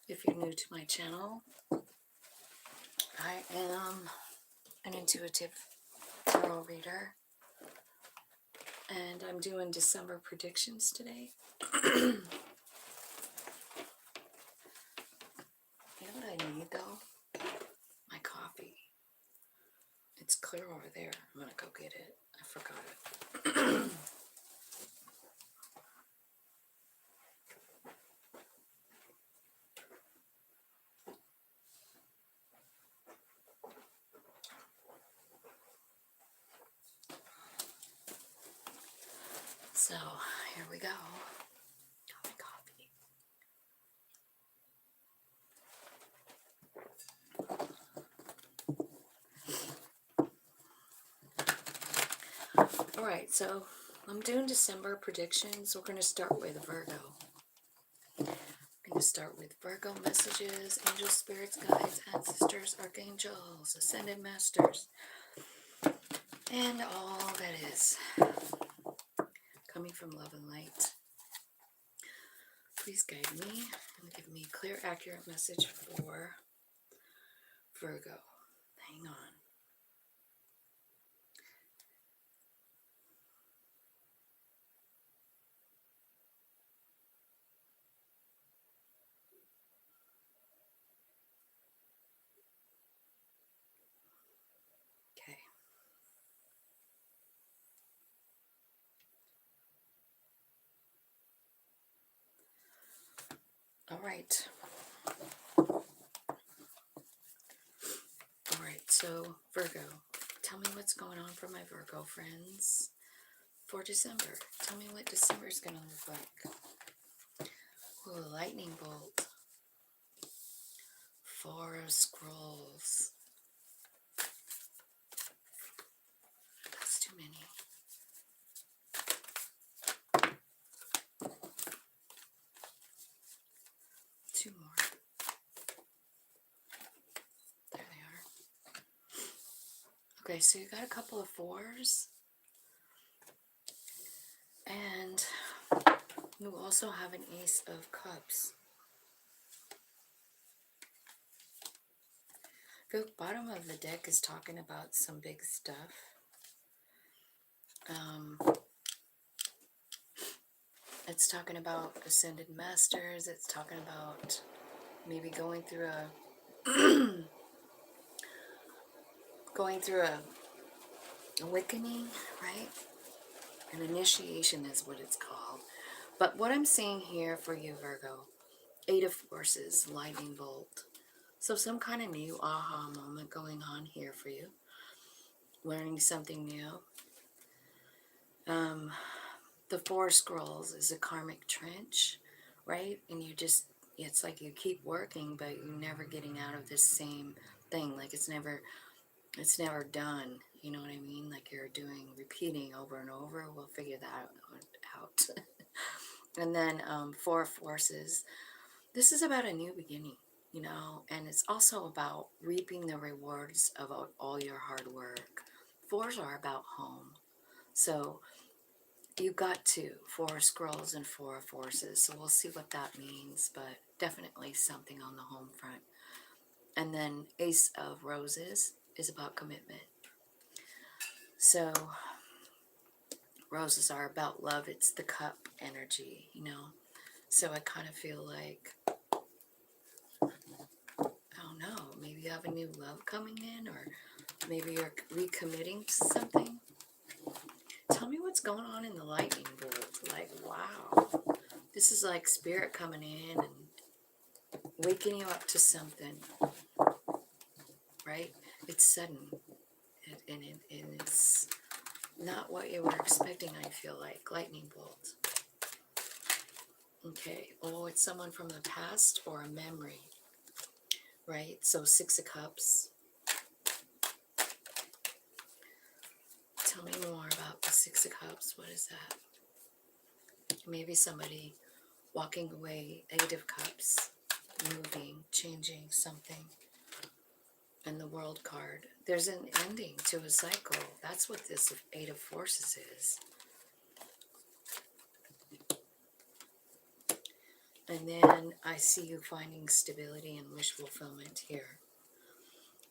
If you're new to my channel, I am an intuitive tarot reader, and I'm doing December predictions today. You know what I need though? My coffee. It's clear over there. I'm gonna go get it. I forgot it. So here we go. Got my coffee. Alright, so I'm doing December predictions. We're going to start with Virgo. I'm going to start with Virgo messages, angels, spirits, guides, ancestors, archangels, ascended masters, and all that is coming from love and light. Please guide me and give me a clear, accurate message for Virgo. Hang on. Okay. All right. All right, so Virgo, tell me what's going on for my Virgo friends for December. Tell me what December is going to look like. Ooh, lightning bolt. Four of Scrolls. That's too many. Two more. There they are. Okay, so you got a couple of fours. And you also have an Ace of Cups. The bottom of the deck is talking about some big stuff. It's talking about ascended masters. It's talking about maybe going through a awakening, right? An initiation is what it's called. But what I'm seeing here for you, Virgo, Eight of Forces, lightning bolt. So some kind of new aha moment going on here for you. Learning something new. The Four Scrolls is a karmic trench, right? And you just, it's like you keep working, but you're never getting out of this same thing. Like it's never done. You know what I mean? Like you're repeating over and over. We'll figure that out. And then Four Forces. This is about a new beginning, you know, and it's also about reaping the rewards of all your hard work. Fours are about home. So you got Four Scrolls and Four Forces. So we'll see what that means, but definitely something on the home front. And then Ace of Roses is about commitment. So roses are about love. It's the cup energy, you know. So I kind of feel like, I don't know, maybe you have a new love coming in, or maybe you're recommitting to something. Tell me what's going on in the lightning bolt. Like, wow. This is like spirit coming in and waking you up to something, right? It's sudden, and it's not what you were expecting, I feel like. Lightning bolt. Okay. Oh, it's someone from the past or a memory, right? So Six of Cups. Tell me more about the Six of Cups. What is that? Maybe somebody walking away. Eight of Cups. Moving, changing something. And the World card. There's an ending to a cycle. That's what this Eight of Forces is. And then I see you finding stability and wish fulfillment here.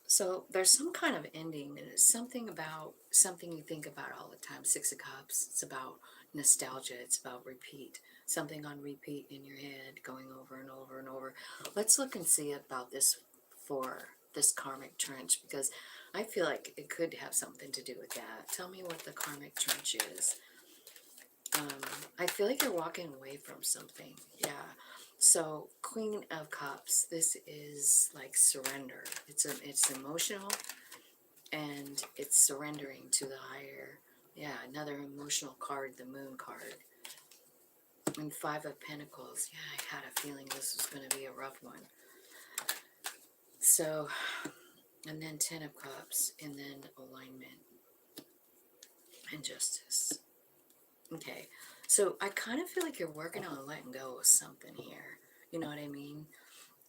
So there's some kind of ending, and it's something about something you think about all the time. Six of Cups, it's about nostalgia, it's about repeat. Something on repeat in your head, going over and over and over. Let's look and see about this for this karmic trench, because I feel like it could have something to do with that. Tell me what the karmic trench is. I feel like you're walking away from something. Yeah. So Queen of Cups, this is like surrender. It's emotional, and it's surrendering to the higher. Yeah, another emotional card, the Moon card. And Five of Pentacles. Yeah, I had a feeling this was going to be a rough one. So, and then Ten of Cups, and then alignment and justice. Okay, so I kind of feel like you're working on letting go of something here. You know what I mean?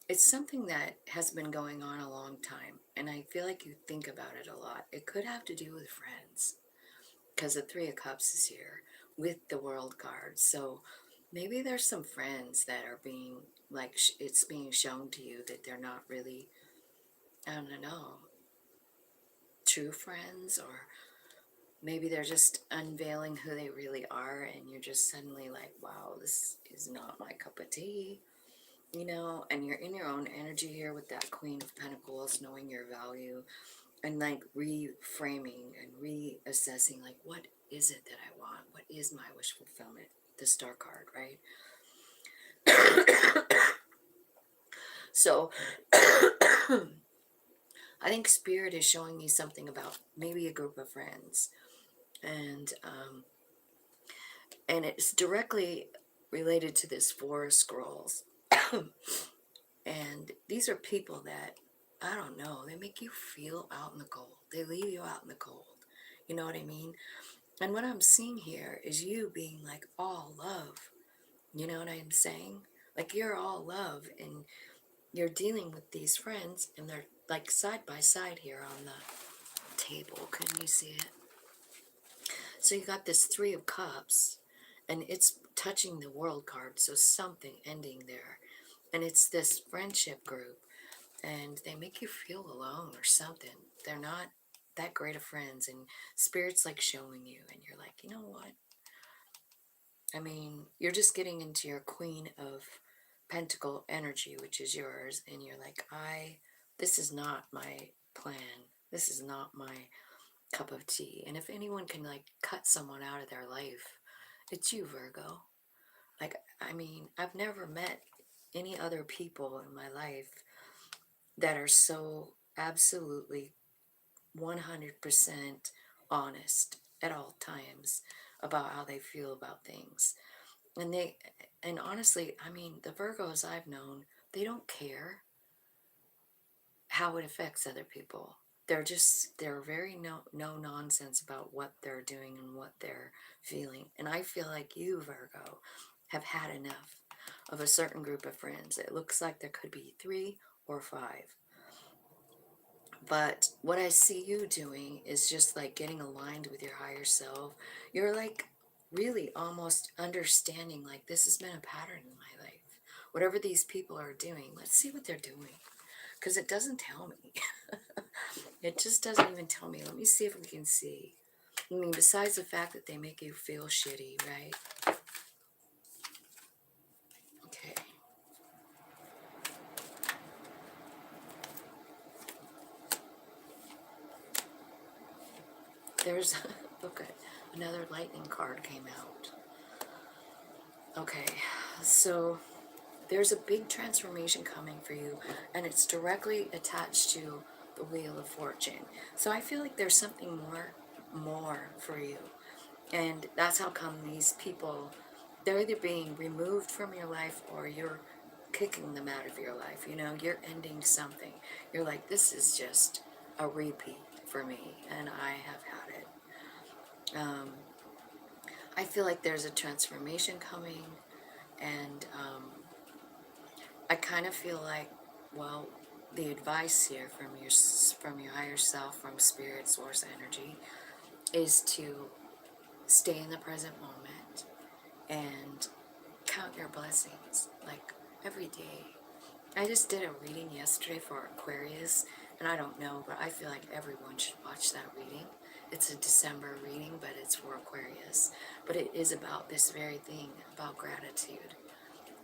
It's something that has been going on a long time, and I feel like you think about it a lot. It could have to do with friends, because the Three of Cups is here with the World card. So maybe there's some friends that are being, like, it's being shown to you that they're not really, I don't know, true friends, or maybe they're just unveiling who they really are, and you're just suddenly like, wow, this is not my cup of tea, you know, and you're in your own energy here with that Queen of Pentacles, knowing your value, and like reframing and reassessing, like, what is it that I want? What is my wish fulfillment? The Star card, right? So I think Spirit is showing you something about maybe a group of friends, and it's directly related to this Four of Scrolls. And these are people that, I don't know, they make you feel out in the cold. They leave you out in the cold. You know what I mean? And what I'm seeing here is you being like all love. You know what I'm saying? Like you're all love, and you're dealing with these friends, and they're like side by side here on the table. Can you see it? So you got this Three of Cups, and it's touching the World card, so something ending there. And it's this friendship group, and they make you feel alone or something. They're not that great of friends, and Spirit's like showing you, and you're like, you know what? I mean, you're just getting into your Queen of Pentacle energy, which is yours, and you're like, this is not my plan. This is not my cup of tea. And if anyone can like cut someone out of their life, it's you, Virgo. Like, I mean, I've never met any other people in my life that are so absolutely 100% honest at all times about how they feel about things. And and honestly, I mean, the Virgos I've known, they don't care how it affects other people. They're very no nonsense about what they're doing and what they're feeling. And I feel like you, Virgo, have had enough of a certain group of friends. It looks like there could be 3 or 5. But what I see you doing is just like getting aligned with your higher self. You're like really almost understanding, like, this has been a pattern in my life. Whatever these people are doing, let's see what they're doing. Because it doesn't tell me. It just doesn't even tell me. Let me see if we can see. I mean, besides the fact that they make you feel shitty, right? Okay. There's, okay, another lightning card came out. Okay, so there's a big transformation coming for you, and it's directly attached to the Wheel of Fortune. So I feel like there's something more for you. And that's how come these people, they're either being removed from your life, or you're kicking them out of your life. You know, you're ending something. You're like, this is just a repeat for me, and I have had it. I feel like there's a transformation coming, and I kind of feel like, well, the advice here from your higher self, from spirit, source energy, is to stay in the present moment and count your blessings. Like, every day. I just did a reading yesterday for Aquarius, and I don't know, but I feel like everyone should watch that reading. It's a December reading, but it's for Aquarius. But it is about this very thing, about gratitude.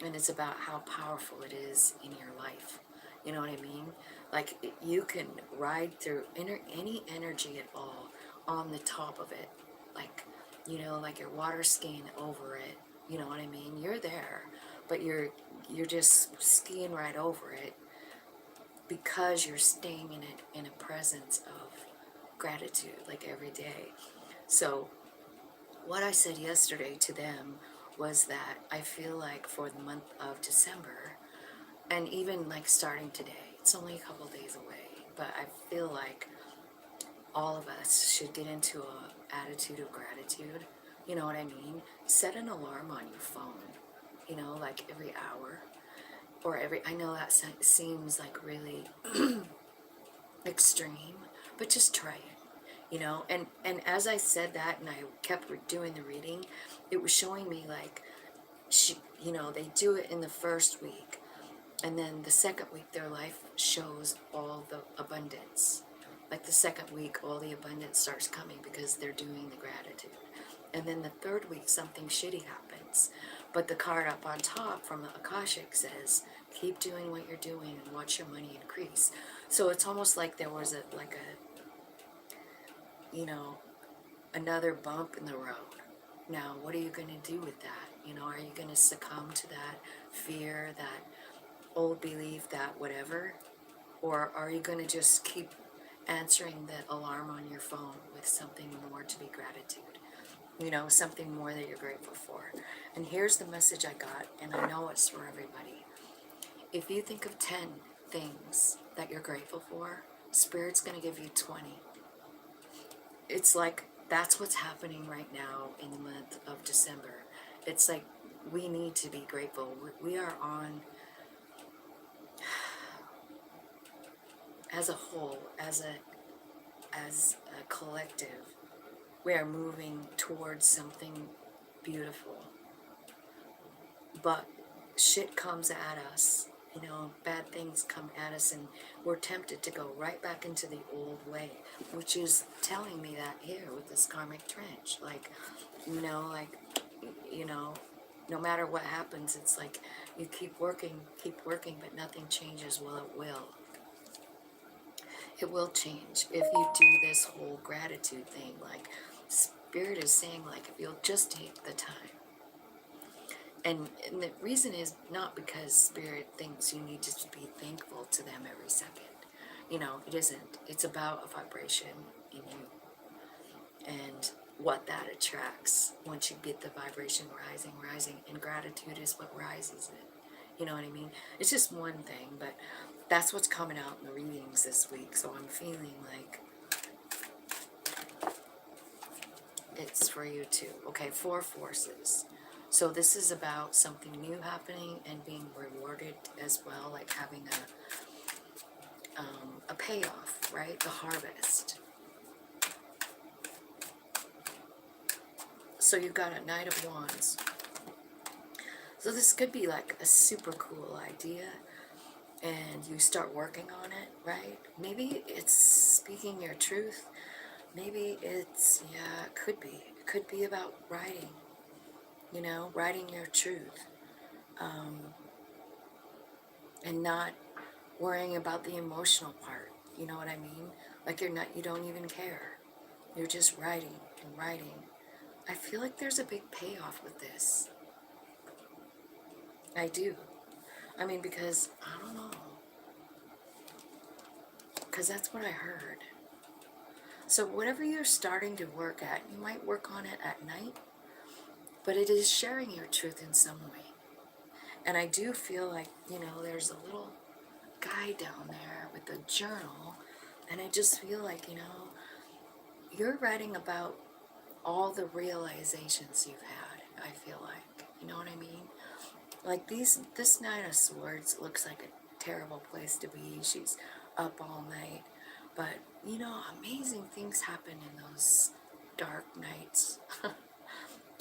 And it's about how powerful it is in your life. You know what I mean? Like, you can ride through any energy at all on the top of it. Like, you know, like you're water skiing over it. You know what I mean? You're there, but you're just skiing right over it because you're staying in it in a presence of gratitude, like every day. So what I said yesterday to them was that I feel like for the month of December, and even like starting today, it's only a couple days away, but I feel like all of us should get into a attitude of gratitude. You know what I mean? Set an alarm on your phone, you know, like every hour or I know that seems like really extreme, but just try it. You know, and as I said that and I kept doing the reading, it was showing me like you know, they do it in the first week, and then the second week their life shows all the abundance. Like the second week all the abundance starts coming because they're doing the gratitude. And then the third week something shitty happens, but the card up on top from the Akashic says keep doing what you're doing and watch your money increase. So it's almost like there was a you know, another bump in the road. Now, what are you going to do with that? You know, are you going to succumb to that fear, that old belief, that whatever? Or are you going to just keep answering the alarm on your phone with something more to be gratitude? You know, something more that you're grateful for. And here's the message I got, and I know it's for everybody. If you think of 10 things that you're grateful for, Spirit's going to give you 20. It's like that's what's happening right now in the month of December. It's like we need to be grateful. We are on, as a whole, as a collective, we are moving towards something beautiful. But shit comes at us, you know, bad things come at us, and we're tempted to go right back into the old way, which is telling me that here with this karmic trench, like, you know, no matter what happens, it's like you keep working, but nothing changes. Well, it will. It will change if you do this whole gratitude thing. Like, Spirit is saying, like, if you'll just take the time. And the reason is not because Spirit thinks you need to be thankful to them every second. You know, it isn't. It's about a vibration in you. And what that attracts once you get the vibration rising, and gratitude is what rises it. You know what I mean? It's just one thing, but that's what's coming out in the readings this week. So I'm feeling like it's for you too. Okay, 4 forces. So this is about something new happening and being rewarded as well, like having a payoff, right? The harvest. So you've got a Knight of Wands. So this could be like a super cool idea, and you start working on it, right? Maybe it's speaking your truth. Maybe it's, yeah, it could be. It could be about writing, you know, writing your truth. And not worrying about the emotional part. You know what I mean? Like you don't even care. You're just writing and writing. I feel like there's a big payoff with this. I do. I mean, because, I don't know. Because that's what I heard. So whatever you're starting to work at, you might work on it at night, but it is sharing your truth in some way. And I do feel like, you know, there's a little guy down there with a journal, and I just feel like, you know, you're writing about all the realizations you've had, I feel like. You know what I mean? Like this Nine of Swords looks like a terrible place to be. She's up all night. But, you know, amazing things happen in those dark nights.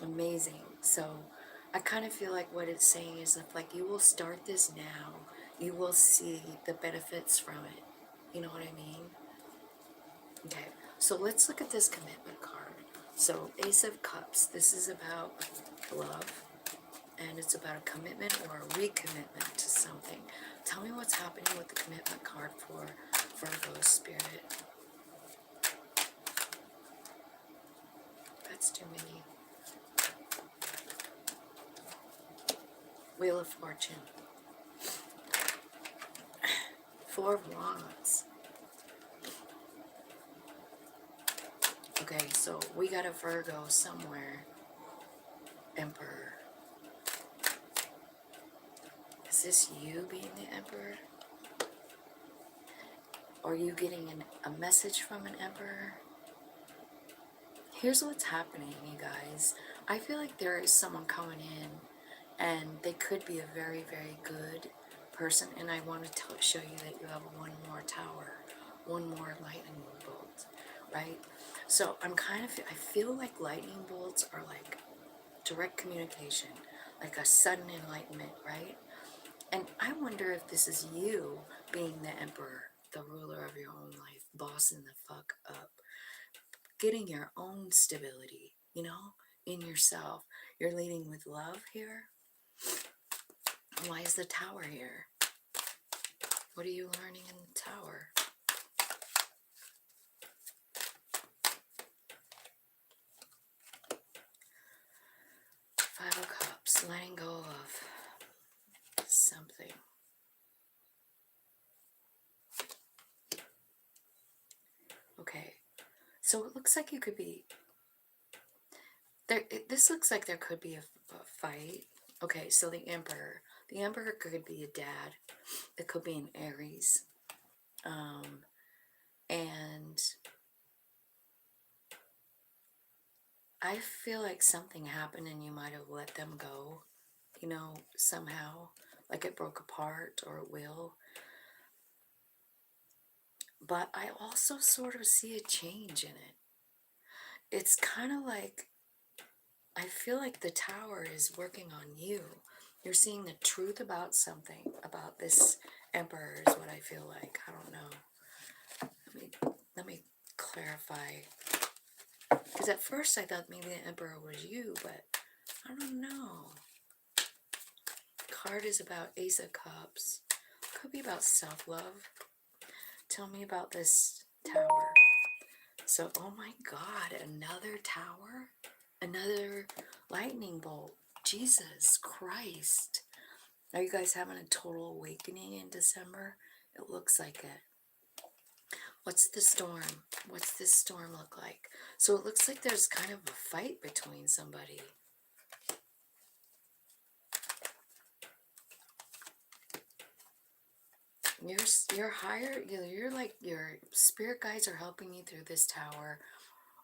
Amazing. So I kind of feel like what it's saying is that, like, you will start this now. You will see the benefits from it. You know what I mean? Okay, so let's look at this commitment card. So, Ace of Cups, this is about love, and it's about a commitment or a recommitment to something. Tell me what's happening with the commitment card for Virgo spirit. That's too many. Wheel of Fortune. Four of Wands. Okay, so we got a Virgo somewhere. Emperor. Is this you being the Emperor? Or are you getting a message from an Emperor? Here's what's happening, you guys. I feel like there is someone coming in, and they could be a very, very good person, and I want to show you that you have one more tower, one more lightning bolt, right? So I feel like lightning bolts are like direct communication, like a sudden enlightenment, right? And I wonder if this is you being the emperor, the ruler of your own life, bossing the fuck up, getting your own stability, in yourself. You're leading with love here. Why is the tower here? What are you learning in the tower? Five of Cups, letting go of something. Okay, so it looks like you could be there. This looks like there could be a fight. Okay, so the Emperor. The Emperor could be a dad. It could be an Aries. And I feel like something happened and you might have let them go, somehow. Like it broke apart, or it will. But I also sort of see a change in it. It's kind of like, I feel like the tower is working on you. You're seeing the truth about something, about this Emperor is what I feel like. I don't know. Let me clarify. Because at first I thought maybe the Emperor was you, but I don't know. Card is about Ace of Cups. Could be about self-love. Tell me about this tower. So, oh my God, another tower? Another lightning bolt. Jesus Christ. Are you guys having a total awakening in December? It looks like it. What's the storm? What's this storm look like? So it looks like there's kind of a fight between somebody. You're higher, you're like, your spirit guides are helping you through this tower,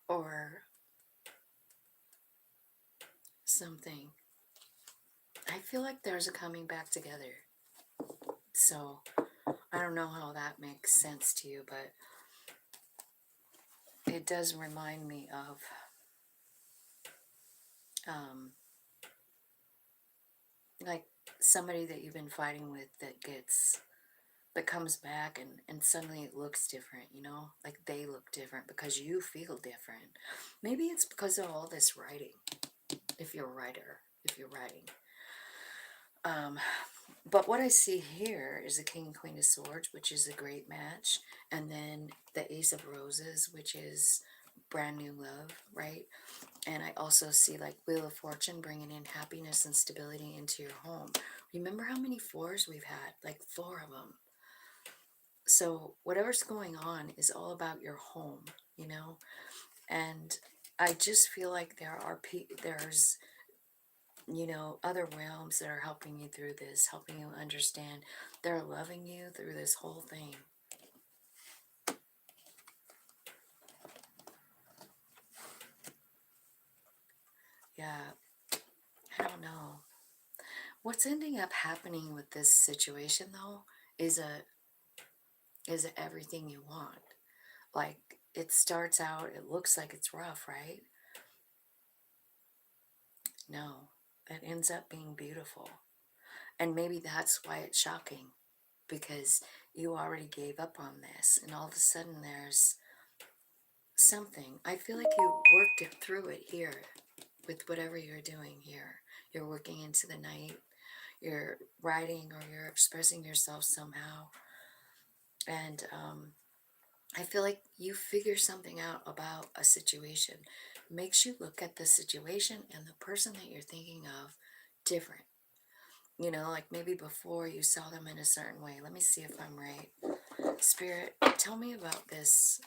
or something. I feel like there's a coming back together. So I don't know how that makes sense to you, but it does remind me of like somebody that you've been fighting with that comes back, and suddenly it looks different, like they look different because you feel different. Maybe it's because of all this writing, if you're writing. But what I see here is the King and Queen of Swords, which is a great match, and then the Ace of Roses, which is brand new love, right? And I also see like Wheel of Fortune bringing in happiness and stability into your home. Remember how many fours we've had? Like 4 of them. So whatever's going on is all about your home, And I just feel like there's other realms that are helping you through this, helping you understand. They're loving you through this whole thing. Yeah, I don't know. What's ending up happening with this situation, though, is everything you want. Like, it starts out, it looks like it's rough, right? No. that ends up being beautiful. And maybe that's why it's shocking, because you already gave up on this, and all of a sudden there's something. I feel like you worked it through it here with whatever you're doing here. You're working into the night, you're writing, or you're expressing yourself somehow. And I feel like you figure something out about a situation. It makes you look at the situation and the person that you're thinking of different. You know, like maybe before you saw them in a certain way. Let me see if I'm right. Spirit, tell me about this,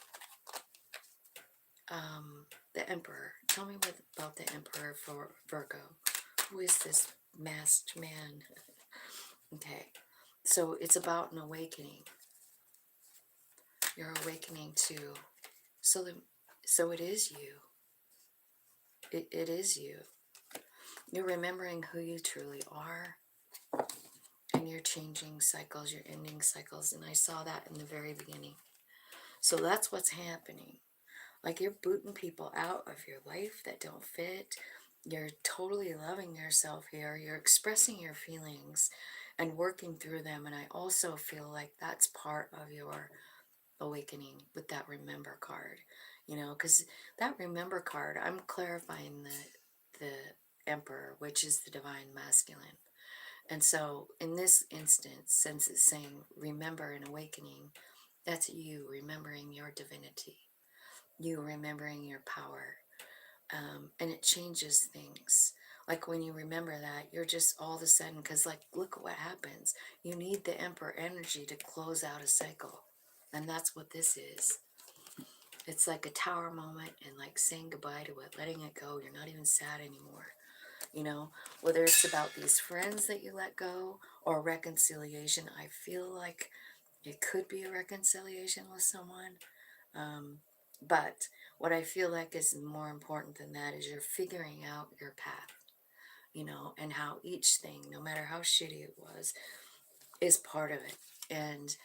the Emperor. Tell me about the Emperor for Virgo. Who is this masked man? Okay, so it's about an awakening. You're awakening to, so so it is you. It is you. You're remembering who you truly are, and you're changing cycles, you're ending cycles, and I saw that in the very beginning. So that's what's happening. Like, you're booting people out of your life that don't fit. You're totally loving yourself here. You're expressing your feelings and working through them. And I also feel like that's part of your awakening with that remember card. You know, because that remember card, I'm clarifying the Emperor, which is the divine masculine. And so in this instance, since it's saying remember and awakening, that's you remembering your divinity, you remembering your power. And it changes things. Like when you remember that, you're just all of a sudden, because like, look at what happens. You need the Emperor energy to close out a cycle. And that's what this is. It's like a tower moment and like saying goodbye to it, letting it go. You're not even sad anymore. You know, whether it's about these friends that you let go or reconciliation, I feel like it could be a reconciliation with someone. But what I feel like is more important than that is you're figuring out your path, you know, and how each thing, no matter how shitty it was, is part of it. And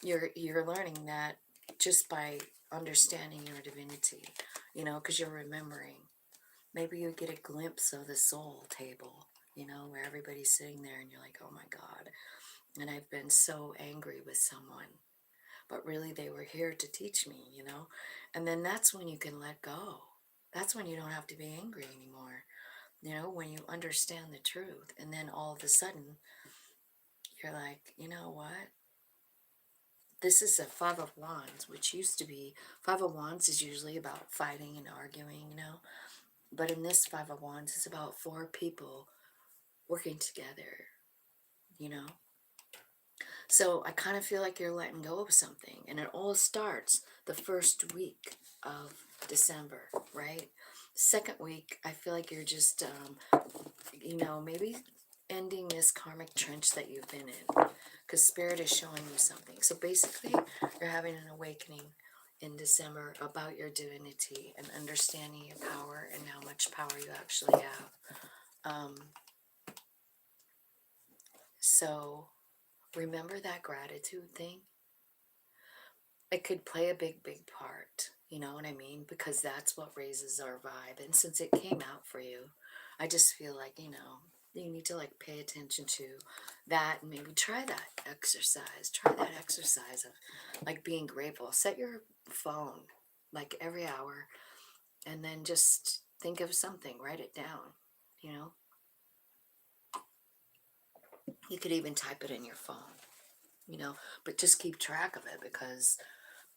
you're learning that just by understanding your divinity, you know, because you're remembering. Maybe you get a glimpse of the soul table, you know, where everybody's sitting there and you're like, oh my God. And I've been so angry with someone, but really they were here to teach me, you know. And then that's when you can let go. That's when you don't have to be angry anymore, you know, when you understand the truth. And then all of a sudden you're like, you know what, this is a Five of Wands, which used to be, Five of Wands is usually about fighting and arguing, you know, but in this Five of Wands it's about four people working together, you know. So I kind of feel like you're letting go of something, and it all starts the first week of December, right? Second week, I feel like you're just, you know, maybe ending this karmic trench that you've been in, because Spirit is showing you something. So basically, you're having an awakening in December about your divinity and understanding your power and how much power you actually have. So remember that gratitude thing. It could play a big, big part. You know what I mean? Because that's what raises our vibe. And since it came out for you, I just feel like, you know, you need to like pay attention to that and maybe try that exercise. Try that exercise of like being grateful. Set your phone like every hour and then just think of something. Write it down, you know? You could even type it in your phone, you know, but just keep track of it because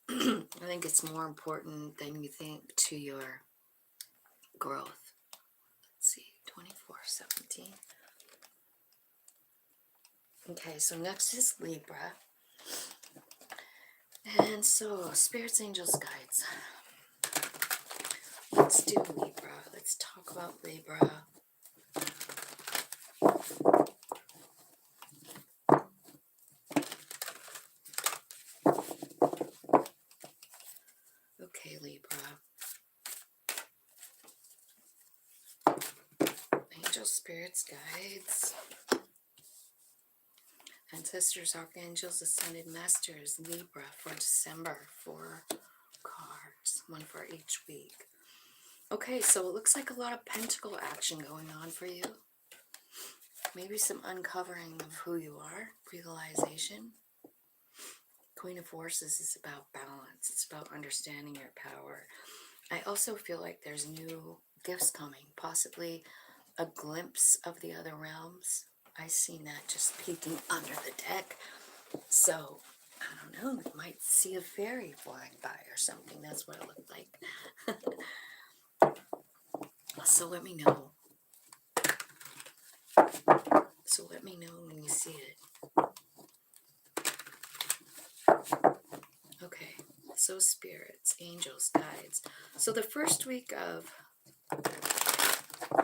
I think it's more important than you think to your growth. Let's see, 24/17. Okay, so next is Libra. And so, spirits, angels, guides. Let's do Libra. Let's talk about Libra. Okay, Libra. Angels, spirits, guides. Ancestors, archangels, ascended masters, Libra for December. 4 cards, one for each week. Okay, so it looks like a lot of pentacle action going on for you. Maybe some uncovering of who you are, realization. Queen of Forces is about balance. It's about understanding your power. I also feel like there's new gifts coming, possibly a glimpse of the other realms. I seen that just peeking under the deck. So, I don't know, you might see a fairy flying by or something. That's what it looked like. So let me know. So let me know when you see it. Okay, so spirits, angels, guides. So the first week of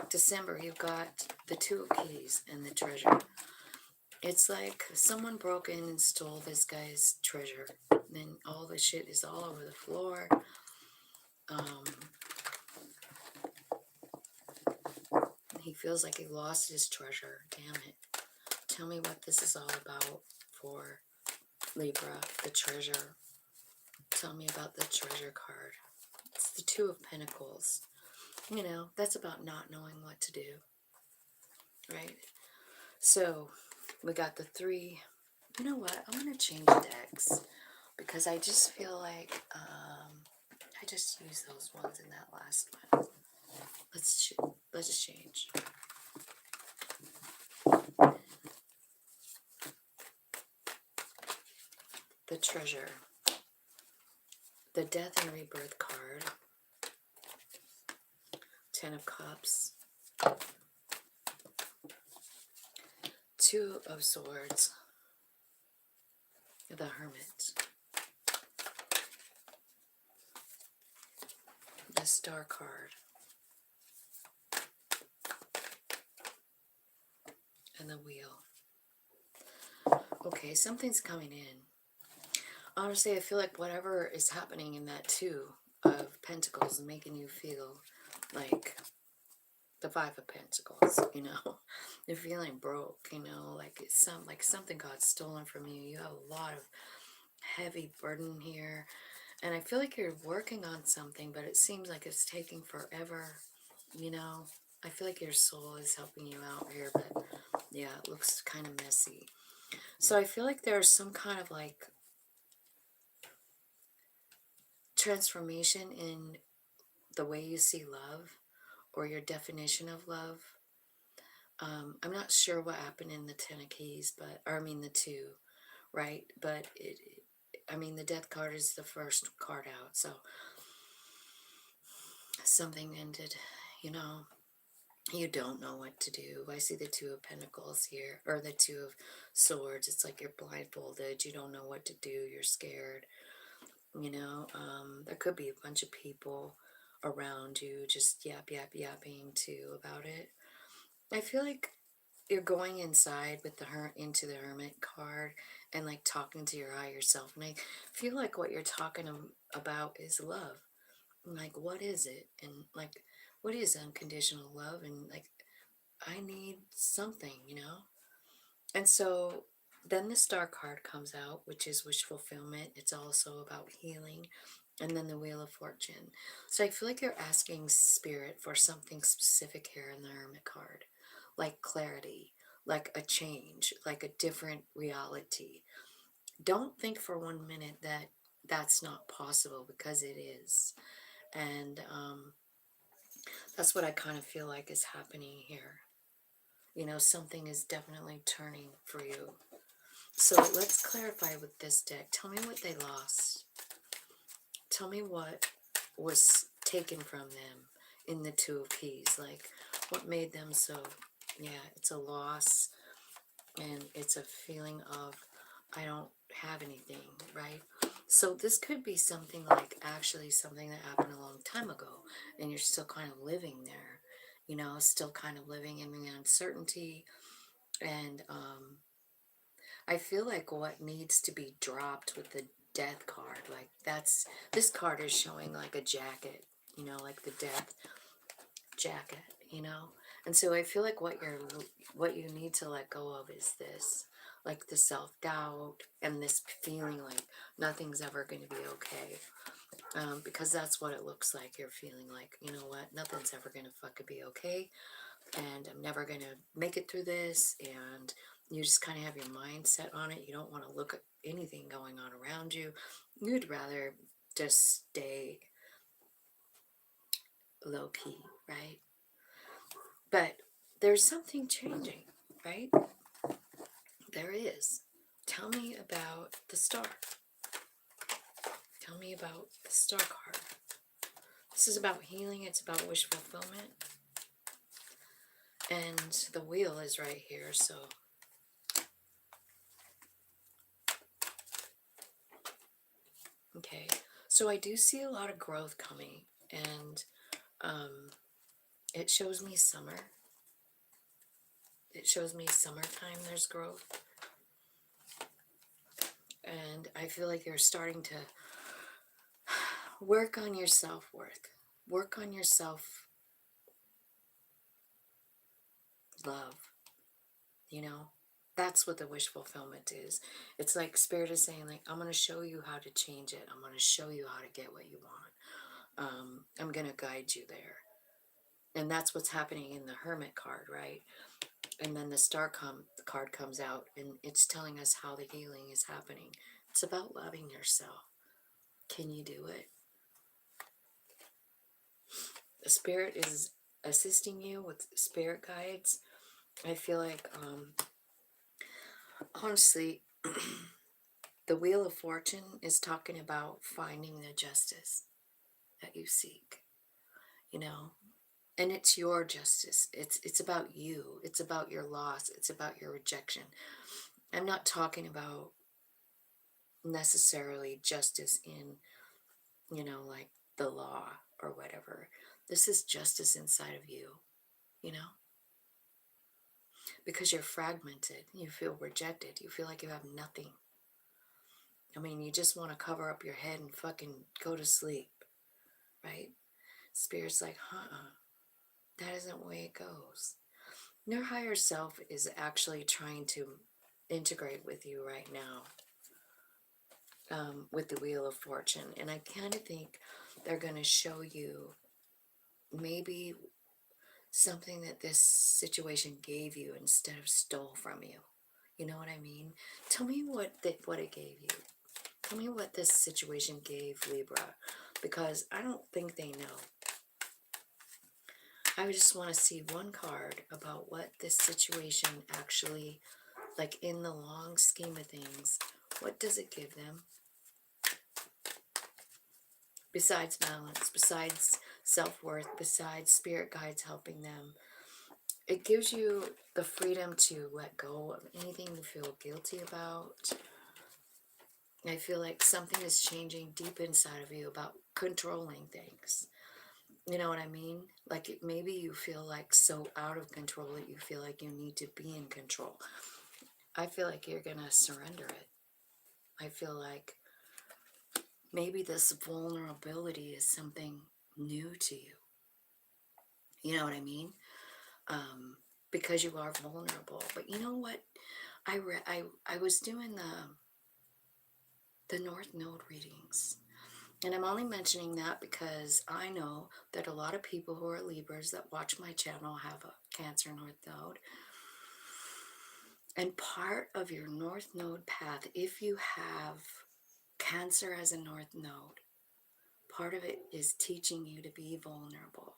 December, you've got the Two of Keys and the Treasure. It's like someone broke in and stole this guy's treasure. Then all the shit is all over the floor. He feels like he lost his treasure. Damn it. Tell me what this is all about for Libra, the treasure. Tell me about the treasure card. It's the Two of Pentacles. You know, that's about not knowing what to do, right? So, we got the three. You know what? I'm going to change decks because I just feel like I just used those ones in that last one. Let's change. The Treasure. The Death and Rebirth card. Ten of Cups. Two of Swords. The Hermit. The Star card. And the Wheel. Okay, something's coming in. Honestly, I feel like whatever is happening in that Two of Pentacles is making you feel like the Five of Pentacles, you know. You're feeling broke, you know, like it's something got stolen from you. You have a lot of heavy burden here. And I feel like you're working on something, but it seems like it's taking forever, you know. I feel like your soul is helping you out here, but yeah, it looks kind of messy. So I feel like there's some kind of like transformation in the way you see love or your definition of love. I'm not sure what happened in the Ten of Keys, or I mean the Two, right? But I mean, the Death card is the first card out, so something ended, you know. You don't know what to do. I see the Two of Pentacles here, or the Two of Swords. It's like you're blindfolded. You don't know what to do. You're scared. You know, there could be a bunch of people around you just yapping too about it. I feel like you're going inside with into the Hermit card and like talking to your higher self. And I feel like what you're talking about is love. Like, what is it? And like, what is unconditional love? And like, I need something, you know? And so then the Star card comes out, which is wish fulfillment. It's also about healing. And then the Wheel of Fortune. So I feel like you're asking Spirit for something specific here in the Hermit card. Like clarity, like a change, like a different reality. Don't think for 1 minute that that's not possible, because it is. And that's what I kind of feel like is happening here. You know, something is definitely turning for you. So let's clarify with this deck. Tell me what they lost. Tell me what was taken from them in the Two of Keys. Like, what made them so, yeah, it's a loss. And it's a feeling of, I don't have anything, right? So this could be something like actually something that happened a long time ago. And you're still kind of living there. You know, still kind of living in the uncertainty. And I feel like what needs to be dropped with the Death card, like this card is showing like a jacket, you know, like the Death jacket, you know. And so I feel like what you need to let go of is this, like the self-doubt and this feeling like nothing's ever going to be okay. because that's what it looks like. You're feeling like, you know what, nothing's ever going to fucking be okay, and I'm never going to make it through this, and you just kind of have your mind set on it. You don't want to look at anything going on around you. You'd rather just stay low key, right? But there's something changing, right? There is. Tell me about the star. Tell me about the star card. This is about healing. It's about wish fulfillment. And the wheel is right here, so okay. So I do see a lot of growth coming, and it shows me summer. It shows me summertime there's growth. And I feel like you're starting to work on your self-worth. Work on your self-love, you know? That's what the wish fulfillment is. It's like Spirit is saying, like, I'm going to show you how to change it. I'm going to show you how to get what you want. I'm going to guide you there. And that's what's happening in the Hermit card, right? And then the card comes out, and it's telling us how the healing is happening. It's about loving yourself. Can you do it? The Spirit is assisting you with spirit guides. I feel like, honestly, the Wheel of Fortune is talking about finding the justice that you seek, you know? And it's your justice. It's about you. It's about your loss. It's about your rejection. I'm not talking about necessarily justice in, you know, like the law or whatever. This is justice inside of you, you know? Because you're fragmented. You feel rejected. You feel like you have nothing. I mean, you just want to cover up your head and fucking go to sleep, right? Spirit's like, that isn't the way it goes. Your higher self is actually trying to integrate with you right now, with the Wheel of Fortune. And I kind of think they're going to show you maybe something that this situation gave you instead of stole from you. You know what I mean? Tell me what it gave you. Tell me what this situation gave Libra, because I don't think they know. I just want to see one card about what this situation actually, like in the long scheme of things, what does it give them? Besides balance, besides self-worth, besides spirit guides helping them. It gives you the freedom to let go of anything you feel guilty about. I feel like something is changing deep inside of you about controlling things. You know what I mean? Like maybe you feel like so out of control that you feel like you need to be in control. I feel like you're going to surrender it. I feel like maybe this vulnerability is something new to you. You know what I mean? Because you are vulnerable. But you know what? I was doing the North Node readings. And I'm only mentioning that because I know that a lot of people who are Libras that watch my channel have a Cancer North Node. And part of your North Node path, if you have Cancer as a North Node, part of it is teaching you to be vulnerable.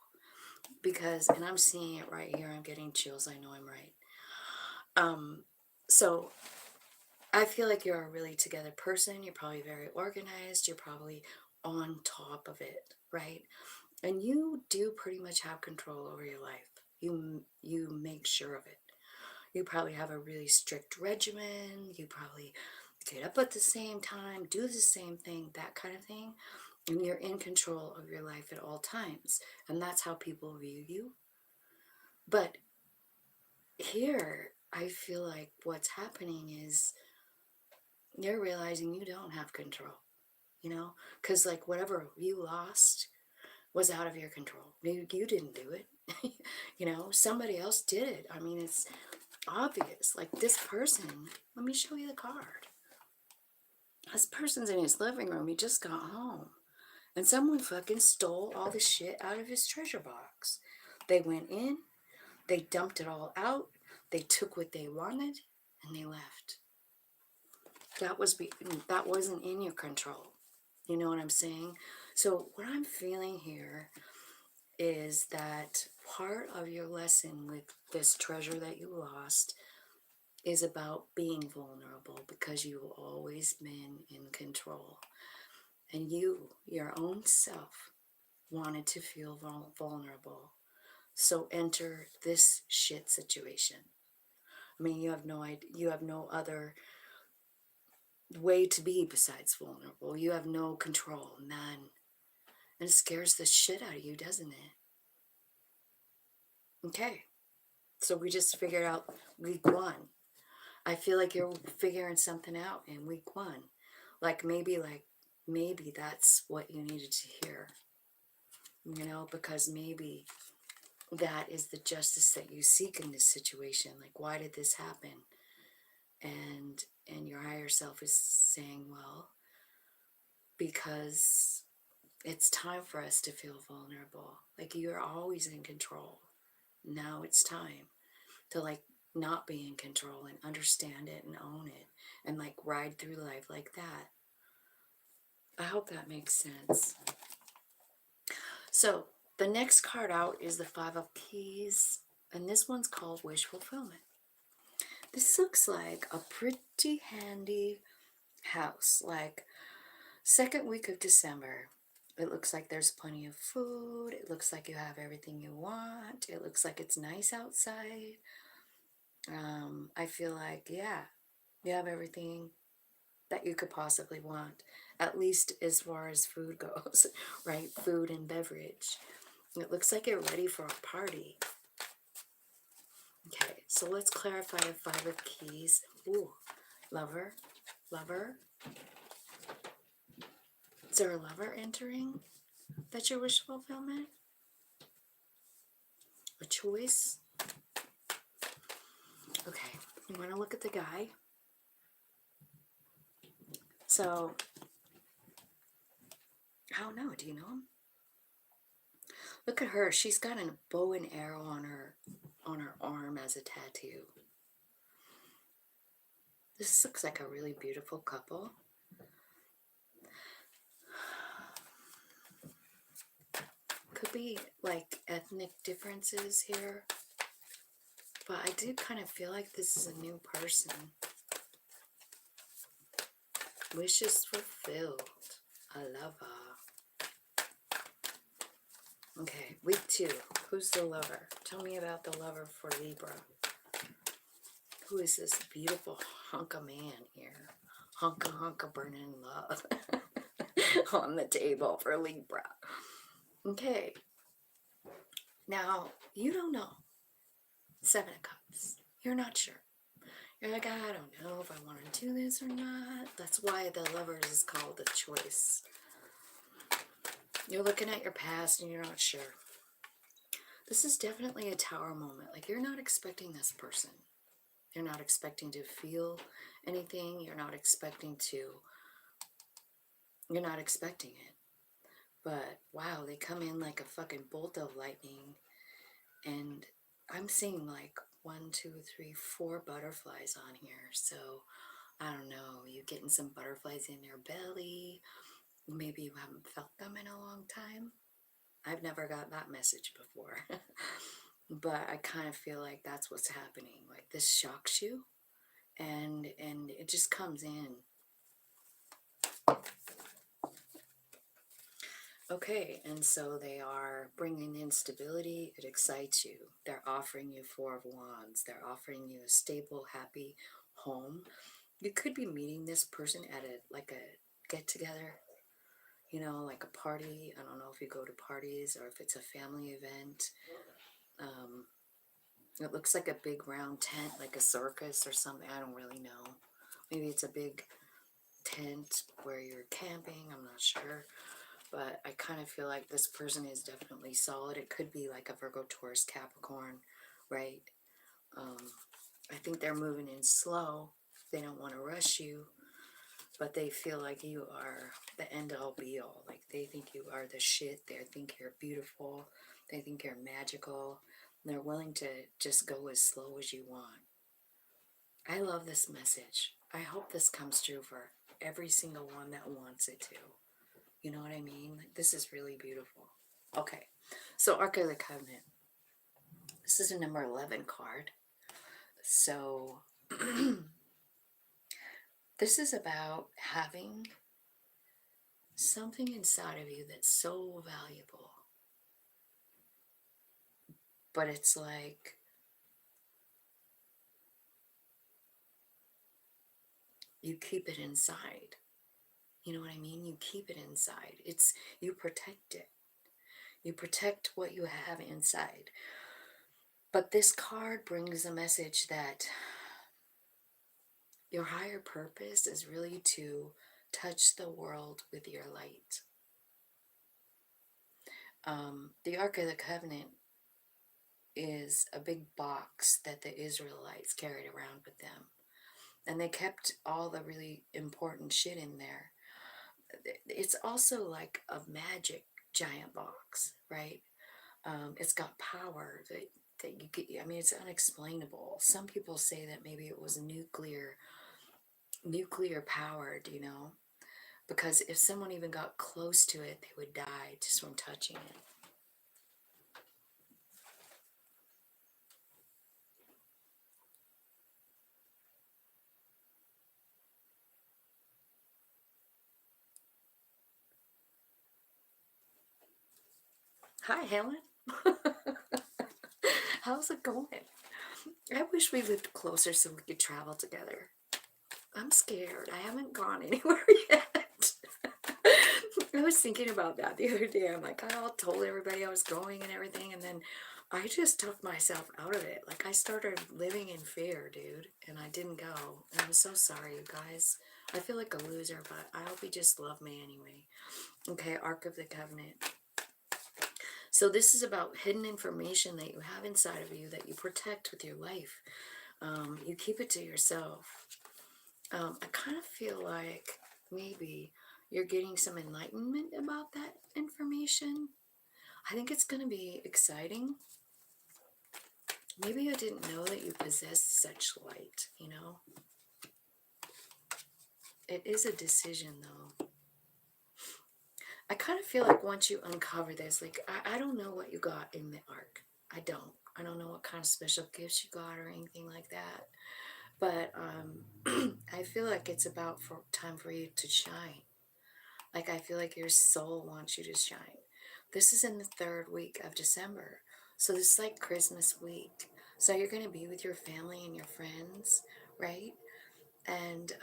Because, and I'm seeing it right here, I'm getting chills, I know I'm right. So I feel like you're a really together person. You're probably very organized. You're probably on top of it, right? And you do pretty much have control over your life. You make sure of it. You probably have a really strict regimen. You probably get up at the same time, do the same thing, that kind of thing. And you're in control of your life at all times. And that's how people view you. But here, I feel like what's happening is you're realizing you don't have control, you know? Because, like, whatever you lost was out of your control. You didn't do it. You know, somebody else did it. I mean, it's obvious. Like, this person, let me show you the card. This person's in his living room. He just got home. And someone fucking stole all the shit out of his treasure box. They went in, they dumped it all out, they took what they wanted, and they left. That wasn't in your control. You know what I'm saying? So what I'm feeling here is that part of your lesson with this treasure that you lost is about being vulnerable, because you've always been in control. And you, your own self, wanted to feel vulnerable. So enter this shit situation. I mean, you have no idea, you have no other way to be besides vulnerable. You have no control, none. And it scares the shit out of you, doesn't it? Okay, so we just figured out week one. I feel like you're figuring something out in week one. Maybe that's what you needed to hear. You know, because maybe that is the justice that you seek in this situation. Like, why did this happen? And your higher self is saying, well, because it's time for us to feel vulnerable. Like, you're always in control. Now it's time to, like, not be in control and understand it and own it and, like, ride through life like that. I hope that makes sense. So the next card out is the Five of Keys, and this one's called Wish Fulfillment. This looks like a pretty handy house, like second week of December. It looks like there's plenty of food. It looks like you have everything you want. It looks like it's nice outside. I feel like, yeah, you have everything that you could possibly want, at least as far as food goes, right? Food and beverage. It looks like you're ready for a party. Okay, so let's clarify the Five of Keys. Ooh, lover, lover. Is there a lover entering that's your wish fulfillment? A choice? Okay, you want to look at the guy? So, I don't know, do you know him? Look at her, she's got a bow and arrow on her arm as a tattoo. This looks like a really beautiful couple. Could be like ethnic differences here, but I do kind of feel like this is a new person. Wishes fulfilled. A lover. Okay, week two. Who's the lover? Tell me about the lover for Libra. Who is this beautiful hunk of man here? Hunk of burning love on the table for Libra. Okay. Now, you don't know. Seven of Cups. You're not sure. You're like, I don't know if I want to do this or not. That's why the Lovers is called the choice. You're looking at your past and you're not sure. This is definitely a Tower moment. Like, you're not expecting this person. You're not expecting to feel anything. You're not expecting it. But, wow, they come in like a fucking bolt of lightning. And I'm seeing like 1, 2, 3, 4 butterflies on here. So, I don't know, you getting some butterflies in your belly. Maybe you haven't felt them in a long time. I've never got that message before. But I kind of feel like that's what's happening. Like, this shocks you, and it just comes in. Okay, and so they are bringing in stability. It excites you. They're offering you Four of Wands. They're offering you a stable, happy home. You could be meeting this person at a get-together, you know, like a party. I don't know if you go to parties or if it's a family event. It looks like a big round tent, like a circus or something. I don't really know. Maybe it's a big tent where you're camping. I'm not sure. But I kind of feel like this person is definitely solid. It could be like a Virgo, Taurus, Capricorn, right? I think they're moving in slow. They don't want to rush you. but they feel like you are the end-all be-all. Like they think you are the shit. They think you're beautiful. They think you're magical. They're willing to just go as slow as you want. I love this message. I hope this comes true for every single one that wants it to. You know what I mean? Like, this is really beautiful. Okay, so Ark of the Covenant. This is a number 11 card. So this is about having something inside of you that's so valuable. But it's like you keep it inside. You know what I mean? You keep it inside. You protect it. You protect what you have inside. But this card brings a message that your higher purpose is really to touch the world with your light. The Ark of the Covenant is a big box that the Israelites carried around with them. And they kept all the really important shit in there. It's also like a magic giant box, right? It's got power that you get. I mean, it's unexplainable. Some people say that maybe it was nuclear powered, you know, because if someone even got close to it, they would die just from touching it. Hi, Helen. How's it going? I wish we lived closer so we could travel together. I'm scared. I haven't gone anywhere yet. I was thinking about that the other day. I'm like, I all told everybody I was going and everything, and then I just took myself out of it. Like, I started living in fear, dude, and I didn't go. And I'm so sorry, you guys. I feel like a loser, but I hope you just love me anyway. Okay, Ark of the Covenant. So this is about hidden information that you have inside of you that you protect with your life. You keep it to yourself. I kind of feel like maybe you're getting some enlightenment about that information. I think it's going to be exciting. Maybe you didn't know that you possessed such light, you know? It is a decision, though. I kind of feel like once you uncover this, like, I don't know what you got in the Ark. I don't know what kind of special gifts you got or anything like that. But I feel like it's about time for you to shine. Like, I feel like your soul wants you to shine. This is in the 3rd week of December. So this is like Christmas week. So you're going to be with your family and your friends, right? And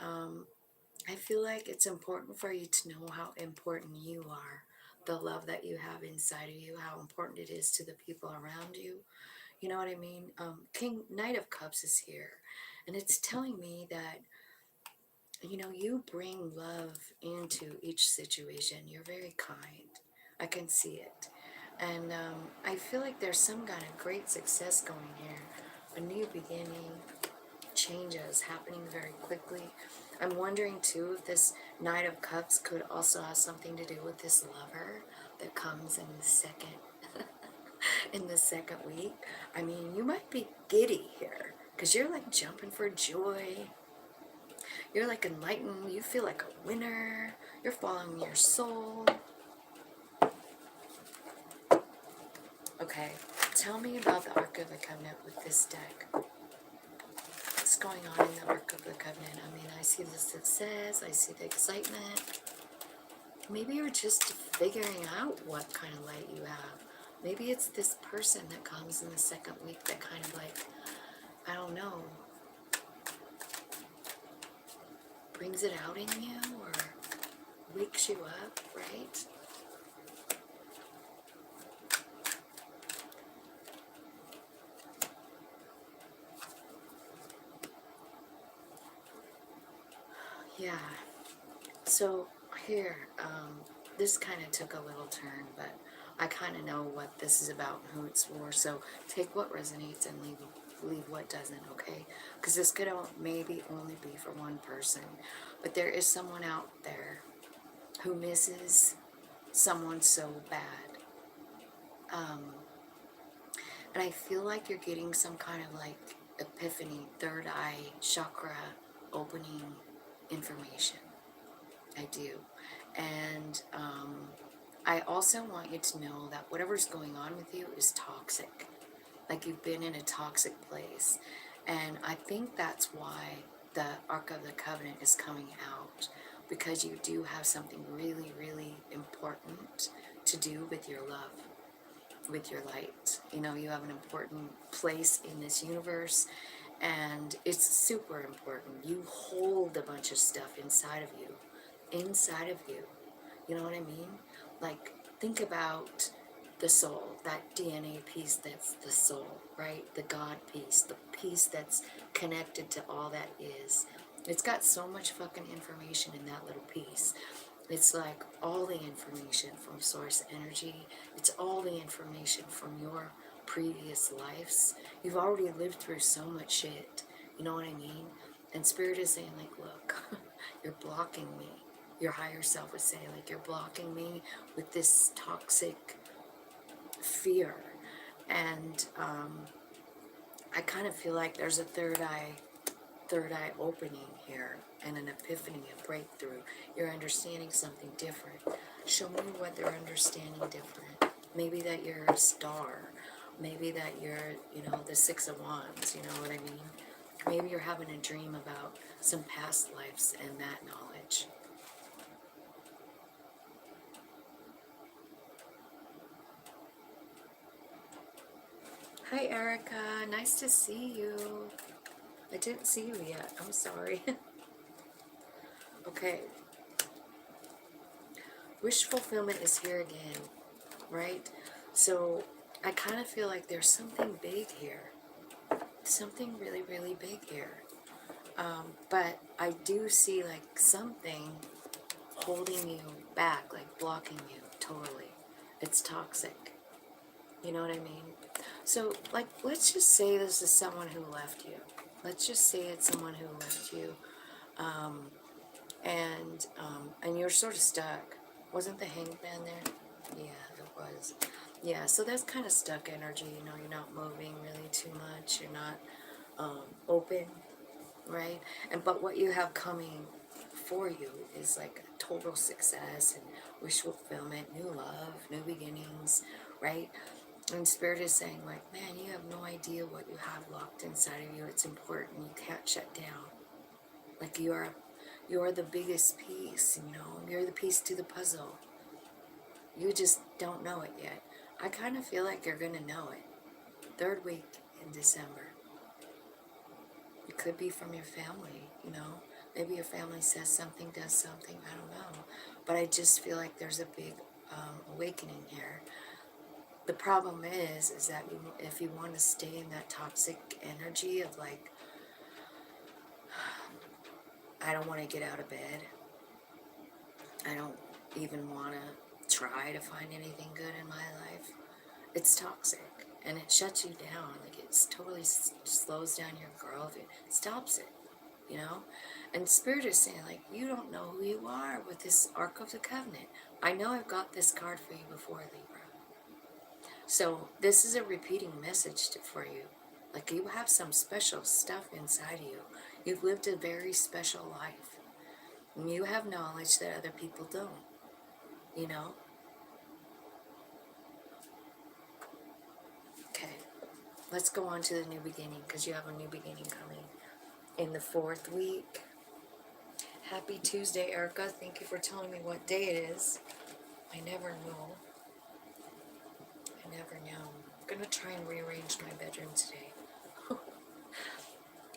I feel like it's important for you to know how important you are, the love that you have inside of you, how important it is to the people around you. You know what I mean? Knight of Cups is here. And it's telling me that, you know, you bring love into each situation. You're very kind. I can see it. And I feel like there's some kind of great success going here. A new beginning, changes happening very quickly. I'm wondering too if this Knight of Cups could also have something to do with this lover that comes in the second in the 2nd week. I mean, you might be giddy here because you're like jumping for joy. You're like enlightened. You feel like a winner. You're following your soul. Okay, tell me about the Ark of the Covenant with this deck. What's going on in the Ark of the Covenant? I mean, I see the success. I see the excitement. Maybe you're just figuring out what kind of light you have. Maybe it's this person that comes in the 2nd week that kind of like, I don't know, brings it out in you or wakes you up, right? Yeah. So here, this kind of took a little turn, but I kind of know what this is about and who it's for. So take what resonates and leave believe what doesn't, okay? Because this could maybe only be for one person. But there is someone out there who misses someone so bad. And I feel like you're getting some kind of like epiphany, third eye chakra opening information. I do. And I also want you to know that whatever's going on with you is toxic. Like you've been in a toxic place. And I think that's why the Ark of the Covenant is coming out. Because you do have something really, really important to do with your love, with your light. You know, you have an important place in this universe. And it's super important. You hold a bunch of stuff inside of you. Inside of you. You know what I mean? Like, think about the soul, that DNA piece that's the soul, right? The God piece, the piece that's connected to all that is. It's got so much fucking information in that little piece. It's like all the information from source energy. It's all the information from your previous lives. You've already lived through so much shit. You know what I mean? And Spirit is saying, like, look, you're blocking me. Your higher self would say, like, you're blocking me with this toxic fear. And I kind of feel like there's a third eye opening here, and an epiphany, a breakthrough. You're understanding something different. Show me what they're understanding different. Maybe that you're a star. Maybe that you're, you know, the Six of Wands, you know what I mean? Maybe you're having a dream about some past lives and that knowledge. Hi, Erica. Nice to see you. I didn't see you yet. I'm sorry. Okay. Wish fulfillment is here again, right? So I kind of feel like there's something big here. Something really, really big here. But I do see like something holding you back, like blocking you totally. It's toxic. You know what I mean? So, like, let's just say this is someone who left you. Let's just say it's someone who left you, and you're sort of stuck. Wasn't the Hanged Man there? Yeah, it was. Yeah, so that's kind of stuck energy. You know, you're not moving really too much. You're not open, right? But what you have coming for you is like a total success and wish fulfillment, new love, new beginnings, right? And Spirit is saying, like, man, you have no idea what you have locked inside of you. It's important. You can't shut down. Like, you're the biggest piece, you know. You're the piece to the puzzle. You just don't know it yet. I kind of feel like you're going to know it. Third week in December. It could be from your family, you know. Maybe your family says something, does something. I don't know. But I just feel like there's a big awakening here. The problem is that if you want to stay in that toxic energy of like, I don't want to get out of bed. I don't even want to try to find anything good in my life. It's toxic and it shuts you down. Like it's totally slows down your growth. It stops it, you know? And Spirit is saying like, you don't know who you are with this Ark of the Covenant. I know I've got this card for you before, Libra. So this is a repeating message for you. Like you have some special stuff inside of you. You've lived a very special life. And you have knowledge that other people don't. You know? Okay. Let's go on to the new beginning because you have a new beginning coming in the 4th week. Happy Tuesday, Erica. Thank you for telling me what day it is. I never know. I never know. I'm going to try and rearrange my bedroom today.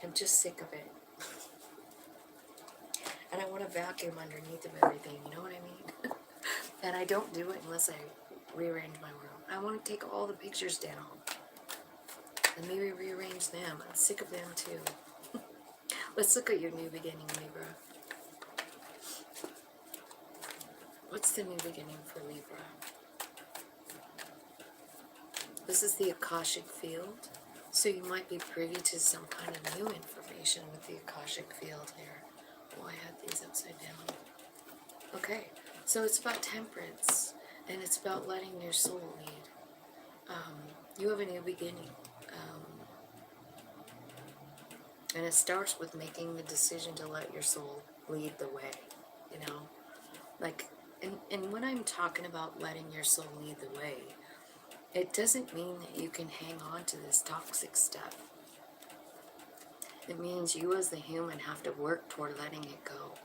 I'm just sick of it. And I want to vacuum underneath of everything, you know what I mean? And I don't do it unless I rearrange my room. I want to take all the pictures down. And maybe rearrange them. I'm sick of them too. Let's look at your new beginning, Libra. What's the new beginning for Libra? This is the Akashic field. So you might be privy to some kind of new information with the Akashic field here. Oh, I had these upside down. Okay, so it's about temperance, and it's about letting your soul lead. You have a new beginning, and it starts with making the decision to let your soul lead the way, you know? Like, and when I'm talking about letting your soul lead the way, it doesn't mean that you can hang on to this toxic stuff. It means you as the human have to work toward letting it go.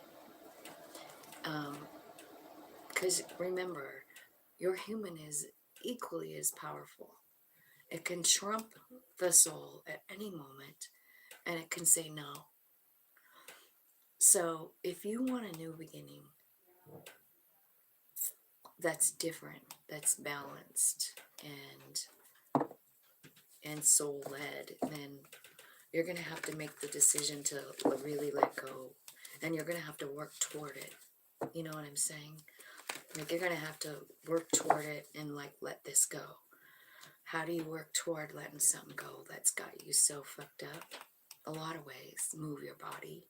Because remember, your human is equally as powerful. It can trump the soul at any moment, and it can say no. So if you want a new beginning that's different, that's balanced and soul led, then you're going to have to make the decision to really let go, and you're going to have to work toward it. You know what I'm saying? Like, you're going to have to work toward it and, like, let this go. How do you work toward letting something go that's got you so fucked up? A lot of ways. Move your body.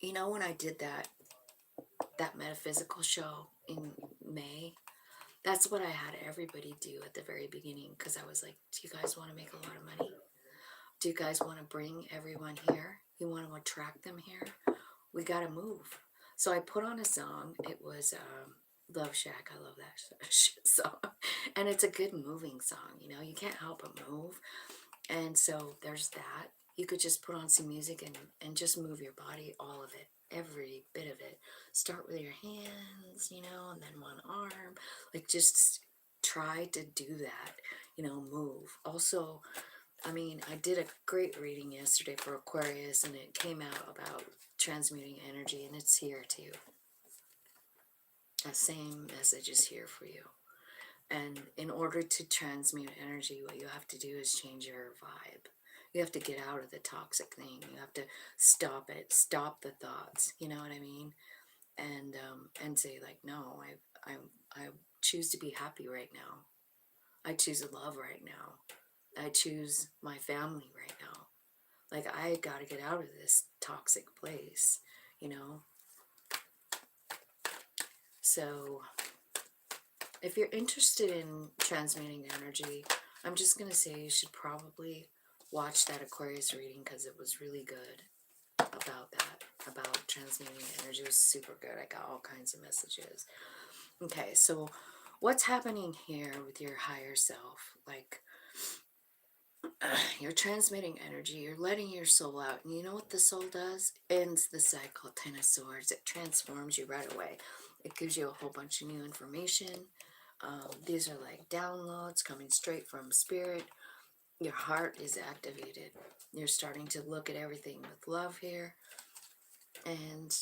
You know, when I did that metaphysical show in May, that's what I had everybody do at the very beginning, because I was like, do you guys want to make a lot of money? Do you guys want to bring everyone here? You want to attract them here? We got to move. So I put on a song. It was Love Shack. I love that shit song. And it's a good moving song, you know. You can't help but move. And so there's that. You could just put on some music and just move your body, all of it, every bit of it. Start with your hands, you know, and then one arm. Like, just try to do that, you know, move. Also, I mean, I did a great reading yesterday for Aquarius, and it came out about transmuting energy, and it's here too. That same message is here for you. And in order to transmute energy, what you have to do is change your vibe. You have to get out of the toxic thing. You have to stop it, stop the thoughts. You know what I mean? And say, like, no, I choose to be happy right now. I choose love right now. I choose my family right now. Like, I got to get out of this toxic place, you know? So if you're interested in transmitting energy, I'm just going to say you should probably watch that Aquarius reading, because it was really good about that, about transmitting energy. It was super good. I got all kinds of messages. Okay, so what's happening here with your higher self? Like, you're transmitting energy, you're letting your soul out, and you know what the soul does? Ends the cycle. 10 of Swords. It transforms you right away. It gives you a whole bunch of new information. These are like downloads coming straight from spirit. Your heart is activated. You're starting to look at everything with love here, and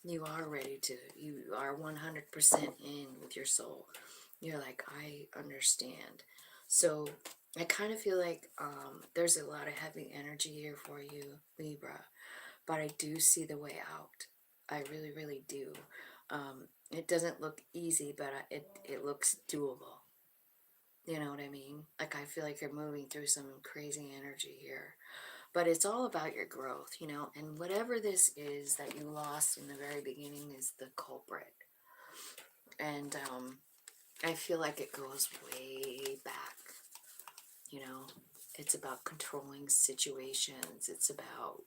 you are ready to, you are 100% in with your soul. You're like, I understand. So I kind of feel like there's a lot of heavy energy here for you, Libra, but I do see the way out. I really, really do. It doesn't look easy, but it looks doable. You know what I mean? Like, I feel like you're moving through some crazy energy here. But it's all about your growth, you know? And whatever this is that you lost in the very beginning is the culprit. And I feel like it goes way back, you know? It's about controlling situations. It's about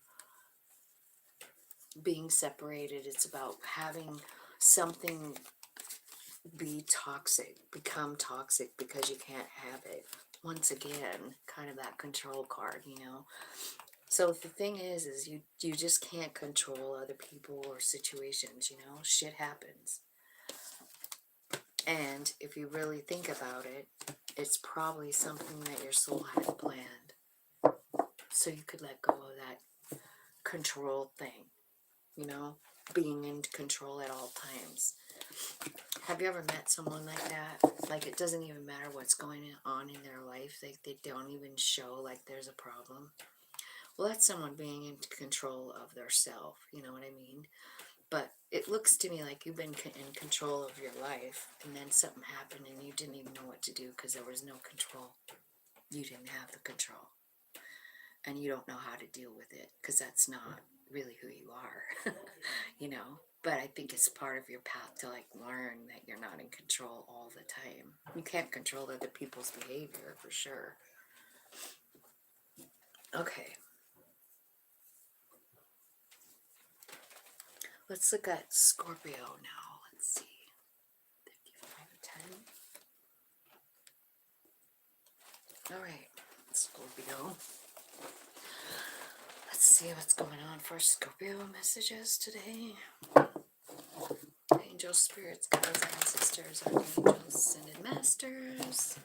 being separated. It's about having something be toxic, become toxic because you can't have it. Once again, kind of that control card, you know? So the thing is you just can't control other people or situations, you know? Shit happens. And if you really think about it, it's probably something that your soul had planned. So you could let go of that control thing, you know? Being in control at all times. Have you ever met someone like that? Like, it doesn't even matter what's going on in their life. They don't even show like there's a problem. Well, that's someone being in control of their self, you know what I mean? But it looks to me like you've been in control of your life, and then something happened and you didn't even know what to do because there was no control. you didn't have the control. And you don't know how to deal with it because that's not really who you are, you know. But I think it's part of your path to like learn that you're not in control all the time. You can't control other people's behavior for sure. Okay. Let's look at Scorpio now. Let's see. 55 and 10. All right, Scorpio. Let's see what's going on for Scorpio messages today. Angels, spirits, guides, ancestors, archangels, ascended masters.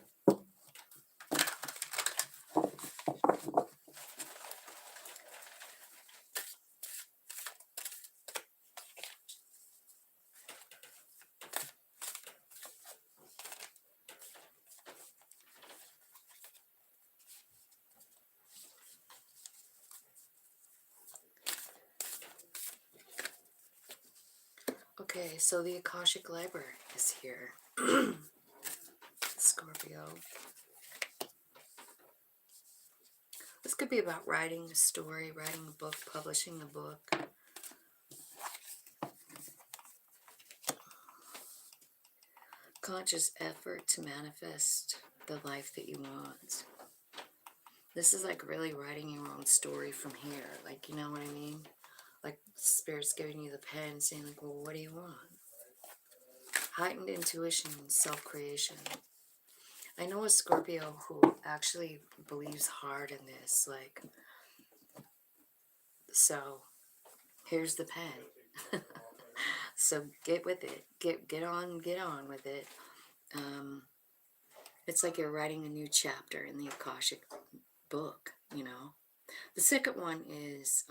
Okay, so the Akashic Library is here. Scorpio. This could be about writing a story, writing a book, publishing a book. Conscious effort to manifest the life that you want. This is like really writing your own story from here. Like, you know what I mean? Like Spirit's giving you the pen saying like, well, what do you want? Heightened intuition and self-creation. I know a Scorpio who actually believes hard in this. Like, so here's the pen. So get with it. Get on with it. It's like you're writing a new chapter in the Akashic book, you know. The second one is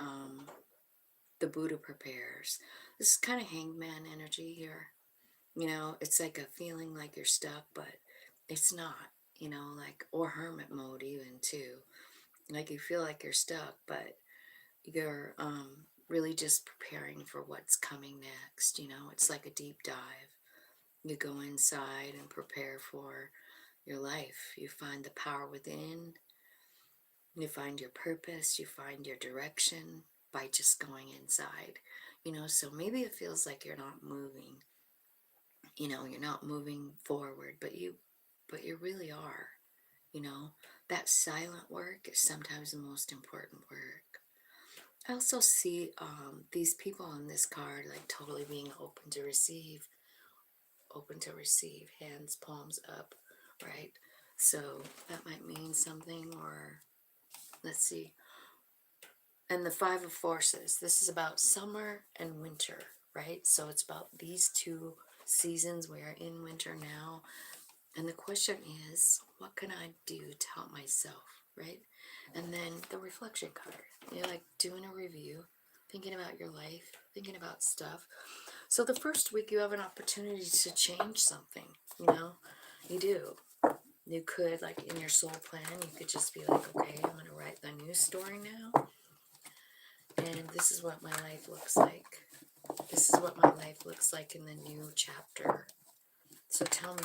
the Buddha prepares. This is kind of hangman energy here. You know, it's like a feeling like you're stuck, but it's not, you know, like, or hermit mode even too. Like you feel like you're stuck, but you're really just preparing for what's coming next, you know. It's like a deep dive. You go inside and prepare for your life. You find the power within. You find your purpose. You find your direction by just going inside, you know. So maybe it feels like you're not moving, you know, you're not moving forward, but you really are, you know. That silent work is sometimes the most important work. I also see these people on this card like totally being open to receive, hands, palms up, right? So that might mean something. Or let's see. And the Five of Forces, this is about summer and winter, right? So it's about these two seasons. We are in winter now. And the question is, what can I do to help myself, right? And then the reflection card. You're like doing a review, thinking about your life, thinking about stuff. So the first week you have an opportunity to change something, you know? You do. You could, like in your soul plan, you could just be like, okay, I'm going to write the new story now. And this is what my life looks like. This is what my life looks like in the new chapter. So tell me,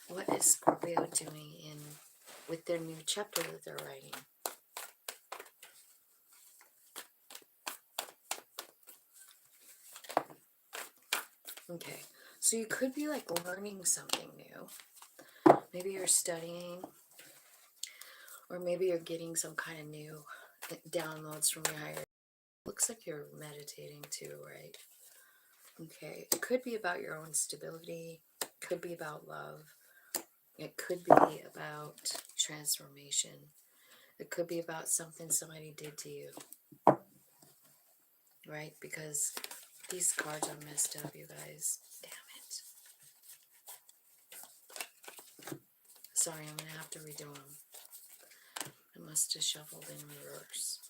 what is Scorpio doing with their new chapter that they're writing? Okay, so you could be like learning something new. Maybe you're studying, or maybe you're getting some kind of new downloads from your higher. Looks like you're meditating too, right? Okay, it could be about your own stability. It could be about love. It could be about transformation. It could be about something somebody did to you, right? Because these cards are messed up, you guys. Damn it. Sorry, I'm going to have to redo them. I must have shuffled in reverse.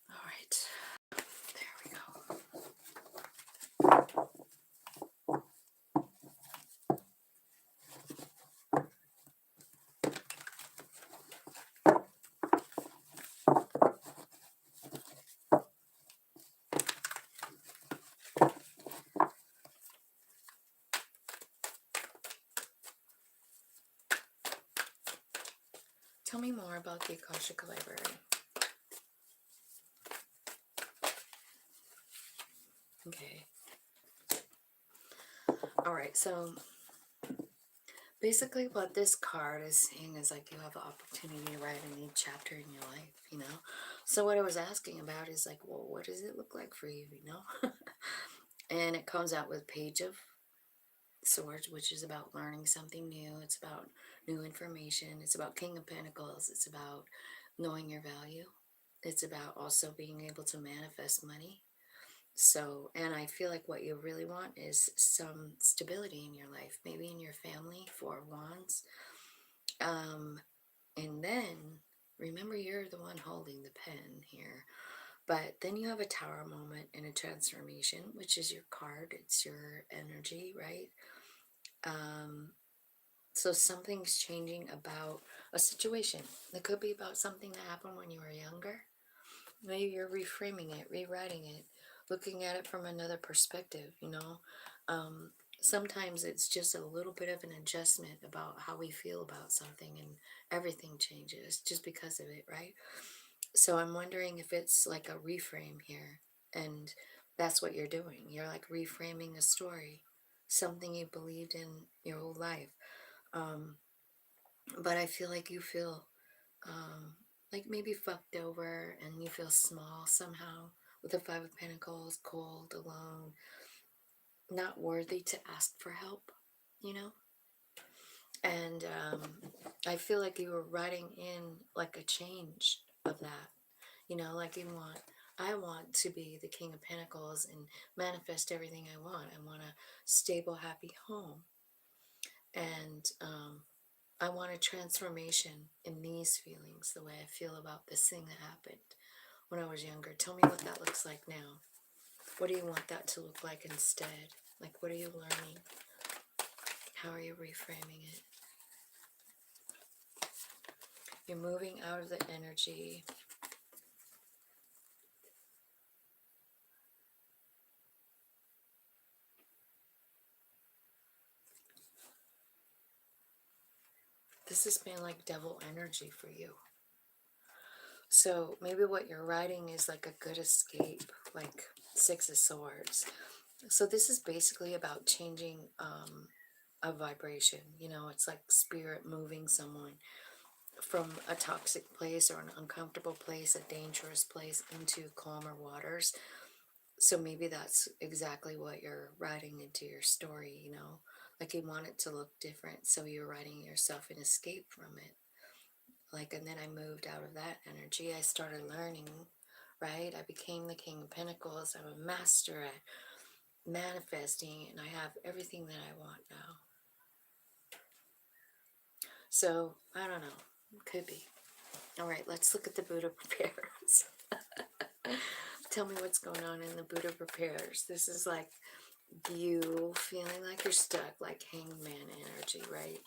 All right. There Tell me more about the Akashic Library. Okay. Alright, so basically what this card is saying is like you have the opportunity to write a new chapter in your life, you know? So what I was asking about is like, well, what does it look like for you, you know? And it comes out with Page of Swords, which is about learning something new. It's about new information. It's about King of Pentacles. It's about knowing your value. It's about also being able to manifest money. So, and I feel like what you really want is some stability in your life, maybe in your family, Four of Wands. And then remember, you're the one holding the pen here. But then you have a Tower moment and a transformation, which is your card. It's your energy, right? So something's changing about a situation. It could be about something that happened when you were younger. Maybe you're reframing it, rewriting it, looking at it from another perspective, you know. Sometimes it's just a little bit of an adjustment about how we feel about something, and everything changes just because of it, right? So I'm wondering if it's like a reframe here, and that's what you're doing. You're like reframing a story, something you believed in your whole life. But I feel like you feel like maybe fucked over, and you feel small somehow with the Five of Pentacles, cold, alone, not worthy to ask for help, you know? And I feel like you were writing in like a change of that, you know, like I want to be the King of Pentacles and manifest everything I want. I want a stable, happy home. And I want a transformation in these feelings, the way I feel about this thing that happened when I was younger. Tell me what that looks like now. What do you want that to look like instead? Like, what are you learning? How are you reframing it? You're moving out of the energy. This has been like devil energy for you. So maybe what you're writing is like a good escape, like Six of Swords. So this is basically about changing a vibration. You know, it's like spirit moving someone from a toxic place or an uncomfortable place, a dangerous place, into calmer waters. So maybe that's exactly what you're writing into your story, you know, like you want it to look different. So you're writing yourself an escape from it. Like, and then I moved out of that energy. I started learning, right? I became the King of Pentacles. I'm a master at manifesting, and I have everything that I want now. So, I don't know. Could be. All right, let's look at the Buddha prepares. Tell me what's going on in the Buddha prepares. This is like you feeling like you're stuck, like hangman energy, right?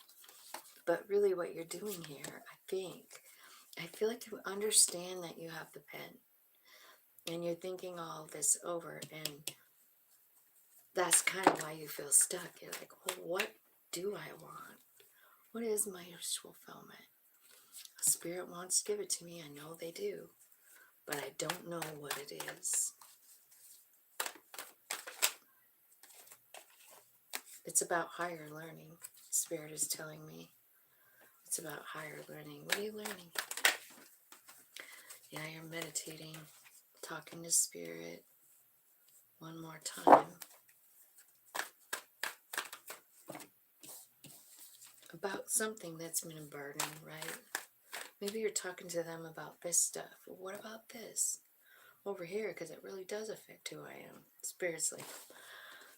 But really what you're doing here, I feel like you understand that you have the pen. And you're thinking all of this over, and that's kind of why you feel stuck. You're like, well, what do I want? What is my wish fulfillment? Spirit wants to give it to me. I know they do. But I don't know what it is. It's about higher learning. Spirit is telling me. It's about higher learning. What are you learning? Yeah, you're meditating, talking to Spirit one more time. About something that's been a burden, right? Maybe you're talking to them about this stuff. Well, what about this? Over here, because it really does affect who I am. Spirit's like,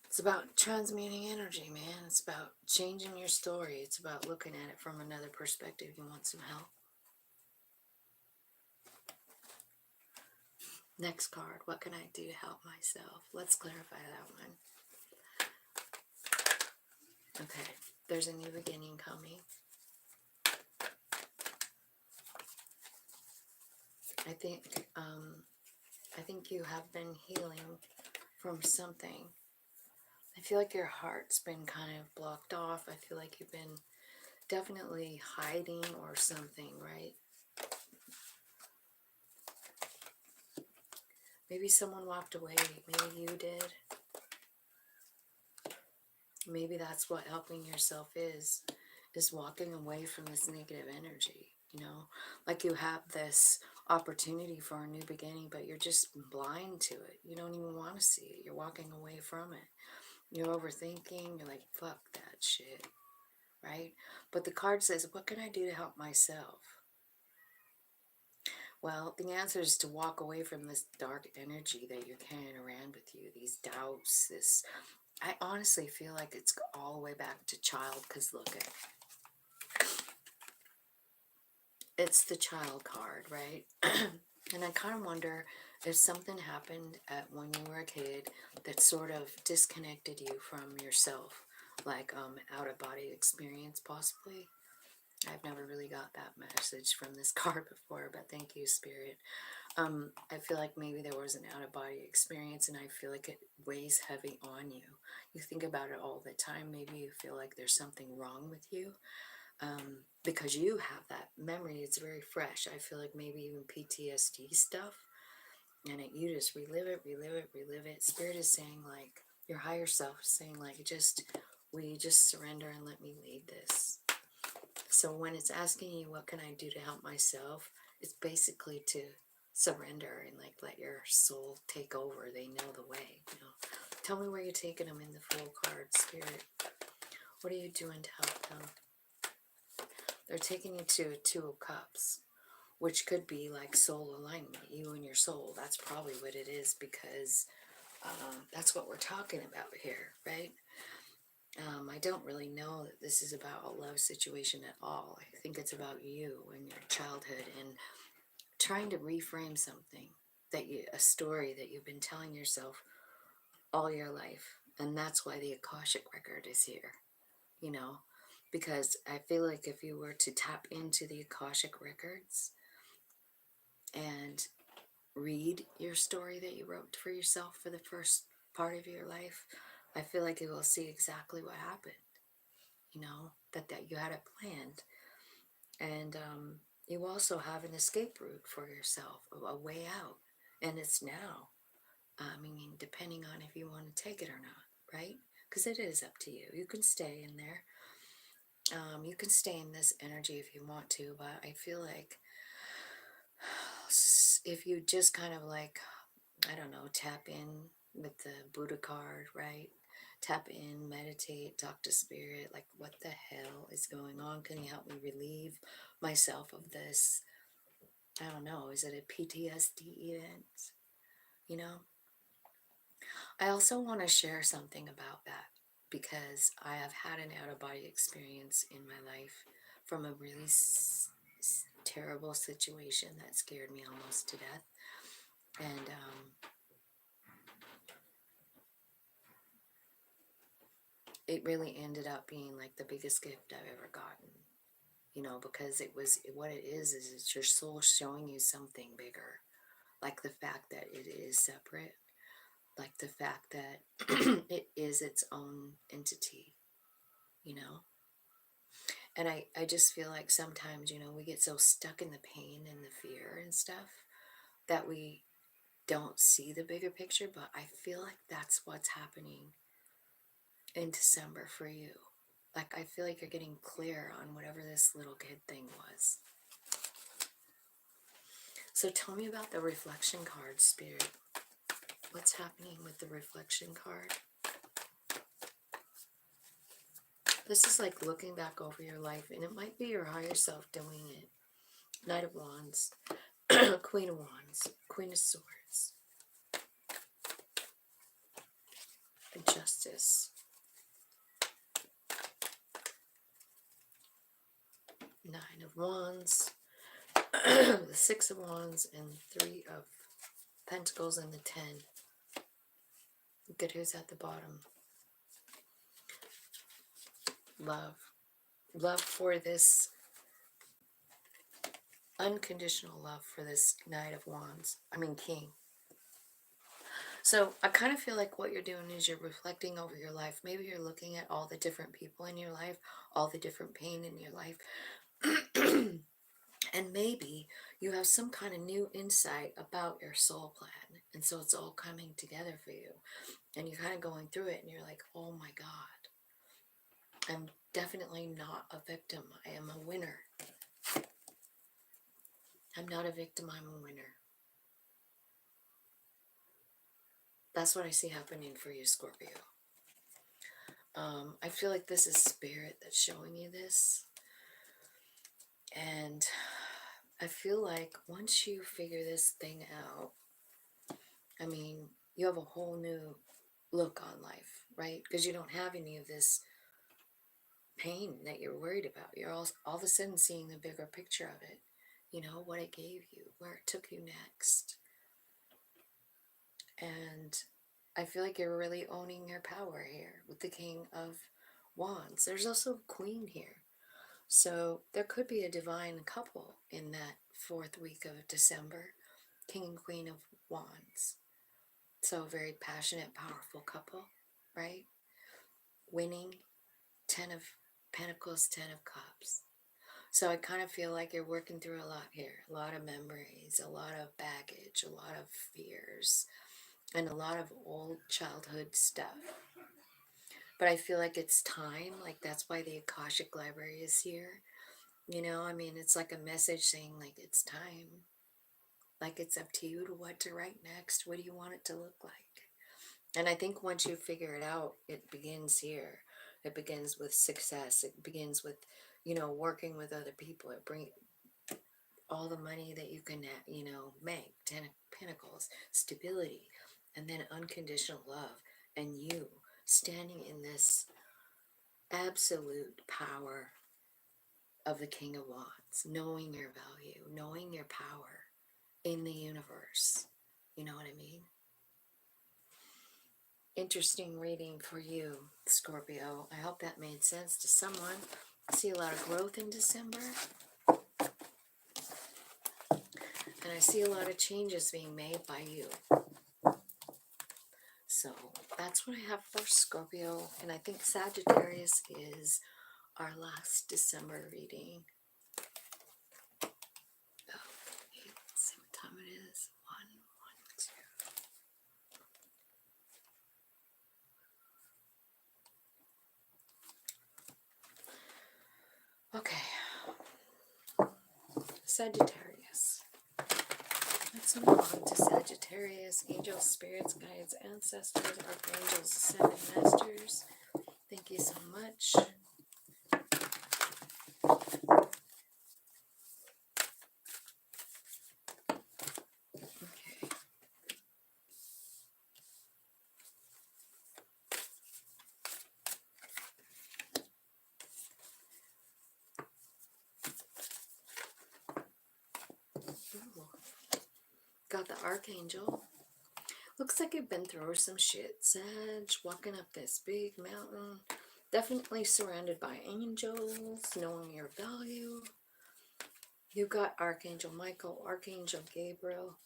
it's about transmuting energy, man. It's about changing your story. It's about looking at it from another perspective. You want some help? Next card. What can I do to help myself? Let's clarify that one. Okay. There's a new beginning coming. I think you have been healing from something. I feel like your heart's been kind of blocked off. I feel like you've been definitely hiding or something, right? Maybe someone walked away. Maybe you did. Maybe that's what helping yourself is walking away from this negative energy, you know? Like you have this opportunity for a new beginning, but you're just blind to it. You don't even want to see it. You're walking away from it. You're overthinking. You're like, fuck that shit, right? But the card says, what can I do to help myself? Well, the answer is to walk away from this dark energy that you're carrying around with you, these doubts, this... I honestly feel like it's all the way back to child, because look at... It's the child card, right? And I kind of wonder if something happened when you were a kid that sort of disconnected you from yourself, like out-of-body experience, possibly. I've never really got that message from this card before, but thank you, Spirit. I feel like maybe there was an out-of-body experience, and I feel like it weighs heavy on you. You think about it all the time. Maybe you feel like there's something wrong with you. Because you have that memory, it's very fresh. I feel like maybe even PTSD stuff, and you just relive it, relive it, relive it. Spirit is saying, like, your higher self is saying, like, will you just surrender and let me lead this? So when it's asking you, what can I do to help myself? It's basically to surrender and, like, let your soul take over. They know the way, you know. Tell me where you're taking them in the Fool card, Spirit. What are you doing to help them? They're taking you to Two of Cups, which could be like soul alignment, you and your soul. That's probably what it is, because that's what we're talking about here, right? I don't really know that this is about a love situation at all. I think it's about you and your childhood and trying to reframe something, a story that you've been telling yourself all your life. And that's why the Akashic record is here, you know, because I feel like if you were to tap into the Akashic records and read your story that you wrote for yourself for the first part of your life, I feel like you will see exactly what happened, you know, that you had it planned. And you also have an escape route for yourself, a way out. And it's now. I mean, depending on if you want to take it or not, right? Because it is up to you. You can stay in there. You can stay in this energy if you want to, but I feel like if you just kind of like, I don't know, tap in with the Buddha card, right? Tap in, meditate, talk to Spirit, like, what the hell is going on? Can you help me relieve myself of this? I don't know, is it a PTSD event? You know? I also want to share something about that, because I have had an out-of-body experience in my life from a really terrible situation that scared me almost to death. And it really ended up being like the biggest gift I've ever gotten, you know, because what it is it's your soul showing you something bigger, like the fact that it is separate, like the fact that it is its own entity, you know. And I just feel like sometimes, you know, we get so stuck in the pain and the fear and stuff that we don't see the bigger picture, but I feel like that's what's happening in December for you. Like, I feel like you're getting clear on whatever this little kid thing was. So tell me about the reflection card, Spirit. What's happening with the reflection card? This is like looking back over your life, and it might be your higher self doing it. Knight of Wands, Queen of Wands, Queen of Swords, the Justice, Nine of Wands, the Six of Wands, and Three of Pentacles, and the 10. Look at who's at the bottom. Love. Love for this, unconditional love for this Knight of Wands. I mean, King. So I kind of feel like what you're doing is you're reflecting over your life. Maybe you're looking at all the different people in your life, all the different pain in your life. And maybe you have some kind of new insight about your soul plan. And so it's all coming together for you. And you're kind of going through it and you're like, oh my God, I'm definitely not a victim. I am a winner. I'm not a victim, I'm a winner. That's what I see happening for you, Scorpio. I feel like this is spirit that's showing you this. And I feel like once you figure this thing out, I mean, you have a whole new look on life, right? Because you don't have any of this pain that you're worried about. You're all of a sudden seeing the bigger picture of it. You know, what it gave you, where it took you next. And I feel like you're really owning your power here with the King of Wands. There's also a Queen here. So there could be a divine couple in that 4th week of December. King and Queen of Wands. So a very passionate, powerful couple, right? Winning, 10 of Pentacles, 10 of Cups. So I kind of feel like you're working through a lot here. A lot of memories, a lot of baggage, a lot of fears, and a lot of old childhood stuff. But I feel like it's time. Like that's why the Akashic Library is here. You know, I mean, it's like a message saying like it's time. Like it's up to you to what to write next. What do you want it to look like? And I think once you figure it out, it begins here. It begins with success. It begins with, you know, working with other people. It brings all the money that you can, you know, make. 10 of Pentacles, stability, and then unconditional love. And you standing in this absolute power of the King of Wands, knowing your value, knowing your power in the universe. You know what I mean? Interesting reading for you, Scorpio. I hope that made sense to someone. I see a lot of growth in December. And I see a lot of changes being made by you. So that's what I have for Scorpio. And I think Sagittarius is our last December reading. Oh, let's see what time it is. 1, 1, 2. Okay. Sagittarius. Let's move on to Sagittarius. Angels, spirits, guides, ancestors, archangels, ascended masters. Thank you so much. Okay. Ooh. Got the archangel. Looks like you've been through some shit, Sag. Walking up this big mountain. Definitely surrounded by angels, knowing your value. You got Archangel Michael, Archangel Gabriel,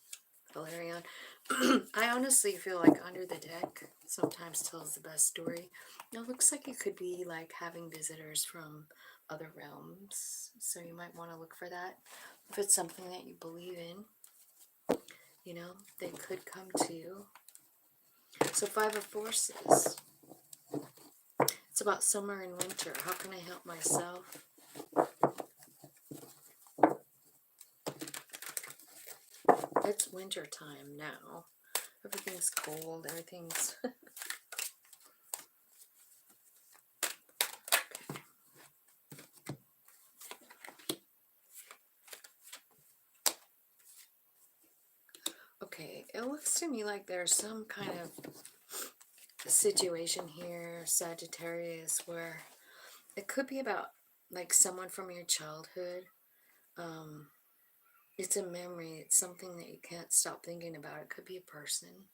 Valerian. I honestly feel like Under the Deck sometimes tells the best story. It looks like you could be like having visitors from other realms. So you might want to look for that. If it's something that you believe in, you know, they could come to you. So 5 of Forces. It's about summer and winter. How can I help myself? It's winter time now. Everything's cold. Everything's... Okay, it looks to me like there's some kind of situation here, Sagittarius, where it could be about like someone from your childhood. It's a memory. It's something that you can't stop thinking about. It could be a person.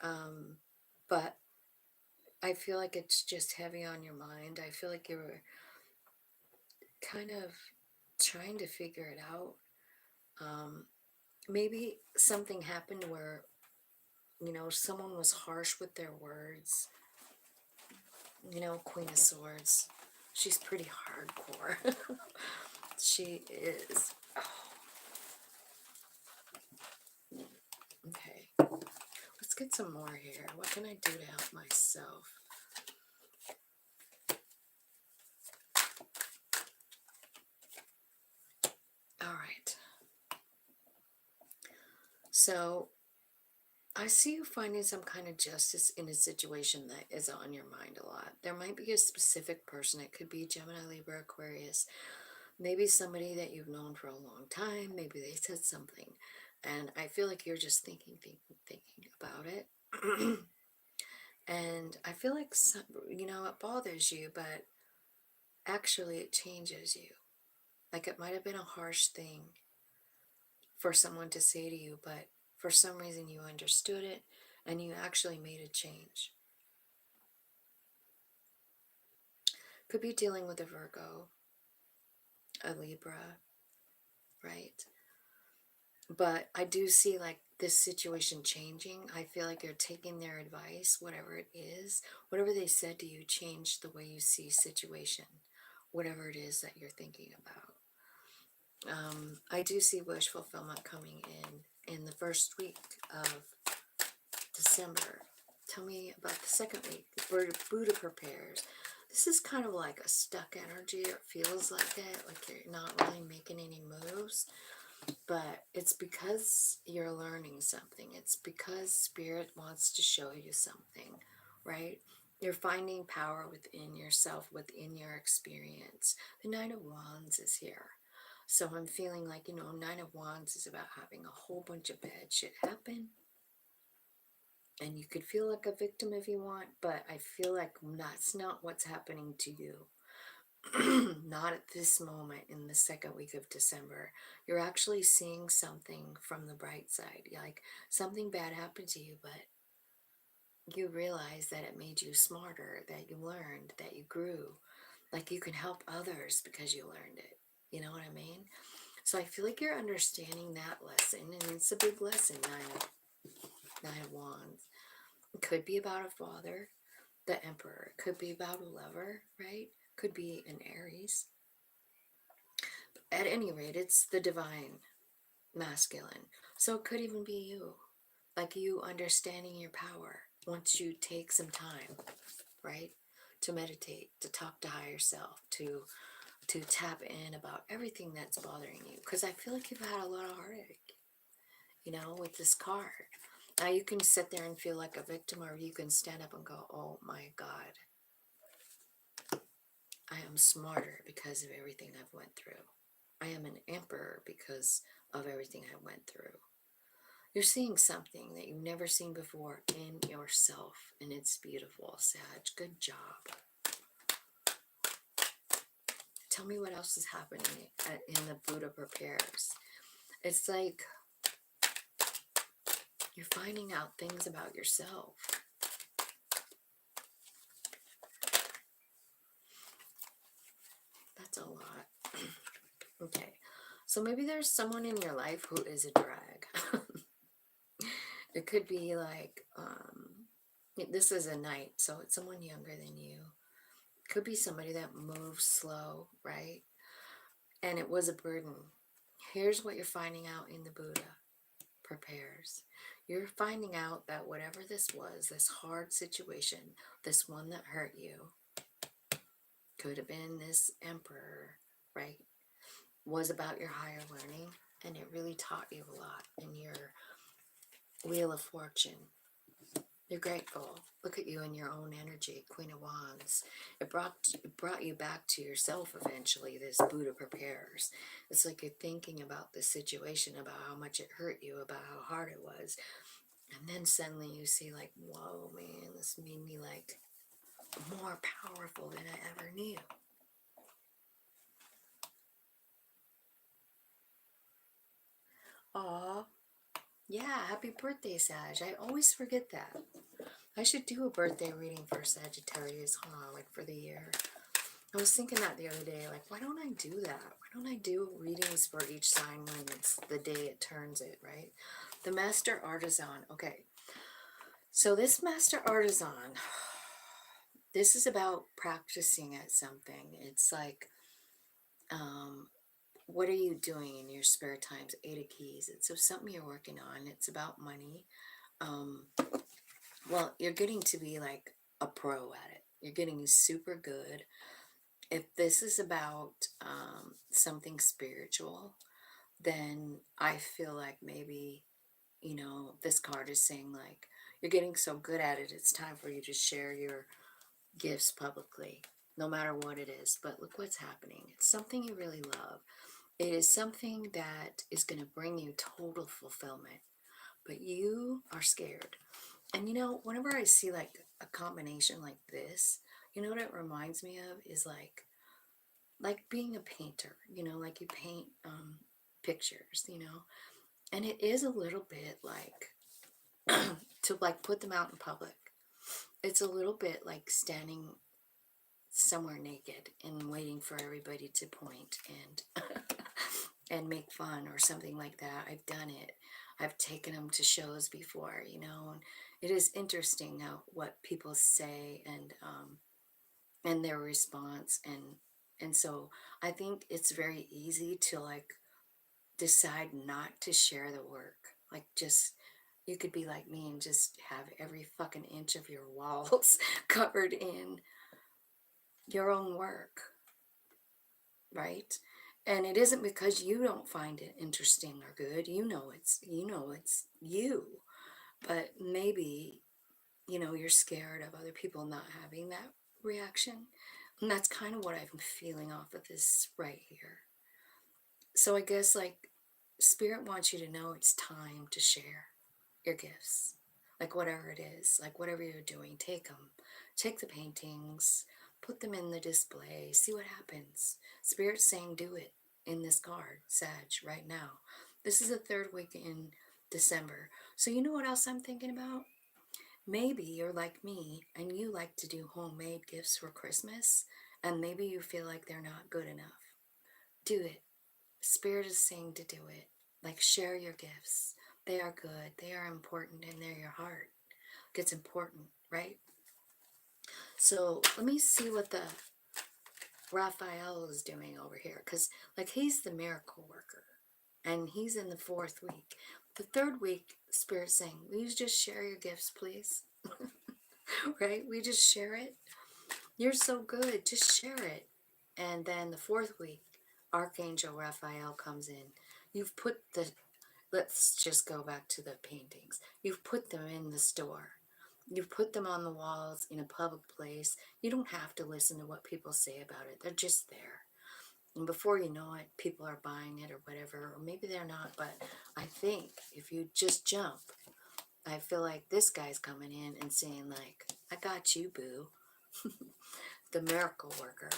But I feel like it's just heavy on your mind. I feel like you're kind of trying to figure it out. Maybe something happened where You know, someone was harsh with their words. You know, Queen of Swords. She's pretty hardcore. She is. Oh, okay. Let's get some more here. What can I do to help myself? All right. So I see you finding some kind of justice in a situation that is on your mind a lot. There might be a specific person. It could be Gemini, Libra, Aquarius. Maybe somebody that you've known for a long time. Maybe they said something. And I feel like you're just thinking about it. And I feel like, you know, it bothers you, but actually it changes you. Like it might have been a harsh thing for someone to say to you, but for some reason you understood it and you actually made a change. Could be dealing with a Virgo, a Libra, right? But I do see like this situation changing. I feel like you're taking their advice, whatever it is, whatever they said to you, change the way you see situation, whatever it is that you're thinking about. I do see wish fulfillment coming in the first week of December. Tell me about the second week. Buddha prepares. This is kind of like a stuck energy. It feels like it, like you're not really making any moves. But it's because you're learning something. It's because Spirit wants to show you something, right? You're finding power within yourself, within your experience. The Nine of Wands is here. So I'm feeling like, you know, Nine of Wands is about having a whole bunch of bad shit happen. And you could feel like a victim if you want, but I feel like that's not what's happening to you. Not at this moment in the second week of December. You're actually seeing something from the bright side. Like something bad happened to you, but you realize that it made you smarter, that you learned, that you grew. Like you can help others because you learned it. You know what I mean? So I feel like you're understanding that lesson, and it's a big lesson. Nine of Wands. It could be about a father, the Emperor. It could be about a lover, right? Could be an Aries. At any rate, it's the divine masculine. So it could even be you. Like you understanding your power once you take some time, right? To meditate, to talk to higher self, to tap in about everything that's bothering you. Because I feel like you've had a lot of heartache, you know, with this card. Now you can sit there and feel like a victim, or you can stand up and go, oh my God, I am smarter because of everything I've went through. I am an emperor because of everything I went through. You're seeing something that you've never seen before in yourself, and it's beautiful, Sag. Good job. Tell me what else is happening in the Buddha Prepares. It's like you're finding out things about yourself. That's a lot. Okay, so maybe there's someone in your life who is a drag. It could be like, this is a knight, so it's someone younger than you. It could be somebody that moves slow, right? And it was a burden. Here's what you're finding out in the Buddha Prepares. You're finding out that whatever this was, this hard situation, this one that hurt you, could have been this emperor, right? Was about your higher learning, and it really taught you a lot in your Wheel of Fortune. You're grateful. Look at you in your own energy, Queen of Wands. It brought you back to yourself eventually, this Buddha Prepares. It's like you're thinking about the situation, about how much it hurt you, about how hard it was. And then suddenly you see like, whoa, man, this made me like more powerful than I ever knew. Aw, yeah, happy birthday, Sag. I always forget that. I should do a birthday reading for Sagittarius, huh? Like for the year. I was thinking that the other day, like, why don't I do that? Why don't I do readings for each sign when it's the day it turns it, right? The Master Artisan. Okay. So this master artisan, this is about practicing at something. It's like, um, what are you doing in your spare times? Eight of Keys. It's of something you're working on. It's about money. Um, well, you're getting to be like a pro at it. You're getting super good. If this is about something spiritual, then I feel like maybe, this card is saying like, you're getting so good at it, it's time for you to share your gifts publicly, no matter what it is. But look what's happening. It's something you really love. It is something that is going to bring you total fulfillment, but you are scared. And whenever I see like a combination like this, what it reminds me of is like being a painter, like you paint pictures, and it is a little bit like to like put them out in public. It's a little bit like standing somewhere naked and waiting for everybody to point and and make fun or something like that. I've done it. I've taken them to shows before, and it is interesting how what people say and their response and so I think it's very easy to like decide not to share the work. Like just you could be like me and just have every fucking inch of your walls covered in your own work, right? And it isn't because you don't find it interesting or good. It's you. But maybe, you're scared of other people not having that reaction. And that's kind of what I'm feeling off of this right here. So I guess like Spirit wants you to know it's time to share your gifts. Like whatever it is, like whatever you're doing, take them. Take the paintings, put them in the display, see what happens. Spirit's saying do it in this card, Sag, right now. This is the third week in December. So you know what else I'm thinking about? Maybe you're like me and you like to do homemade gifts for Christmas, and maybe you feel like they're not good enough. Do it. Spirit is saying to do it. Like share your gifts. They are good. They are important and they're your heart. It's important, right? So let me see what the Raphael is doing over here. Because like he's the miracle worker. And he's in the fourth week. The third week, Spirit's saying, will you just share your gifts, please? Right? We just share it. You're so good. Just share it. And then the fourth week, Archangel Raphael comes in. You've put the, let's just go back to the paintings. You've put them in the store. You've put them on the walls in a public place. You don't have to listen to what people say about it. They're just there. And before you know it, people are buying it or whatever. Or maybe they're not. But I think if you just jump, I feel like this guy's coming in and saying like, I got you, boo. The miracle worker.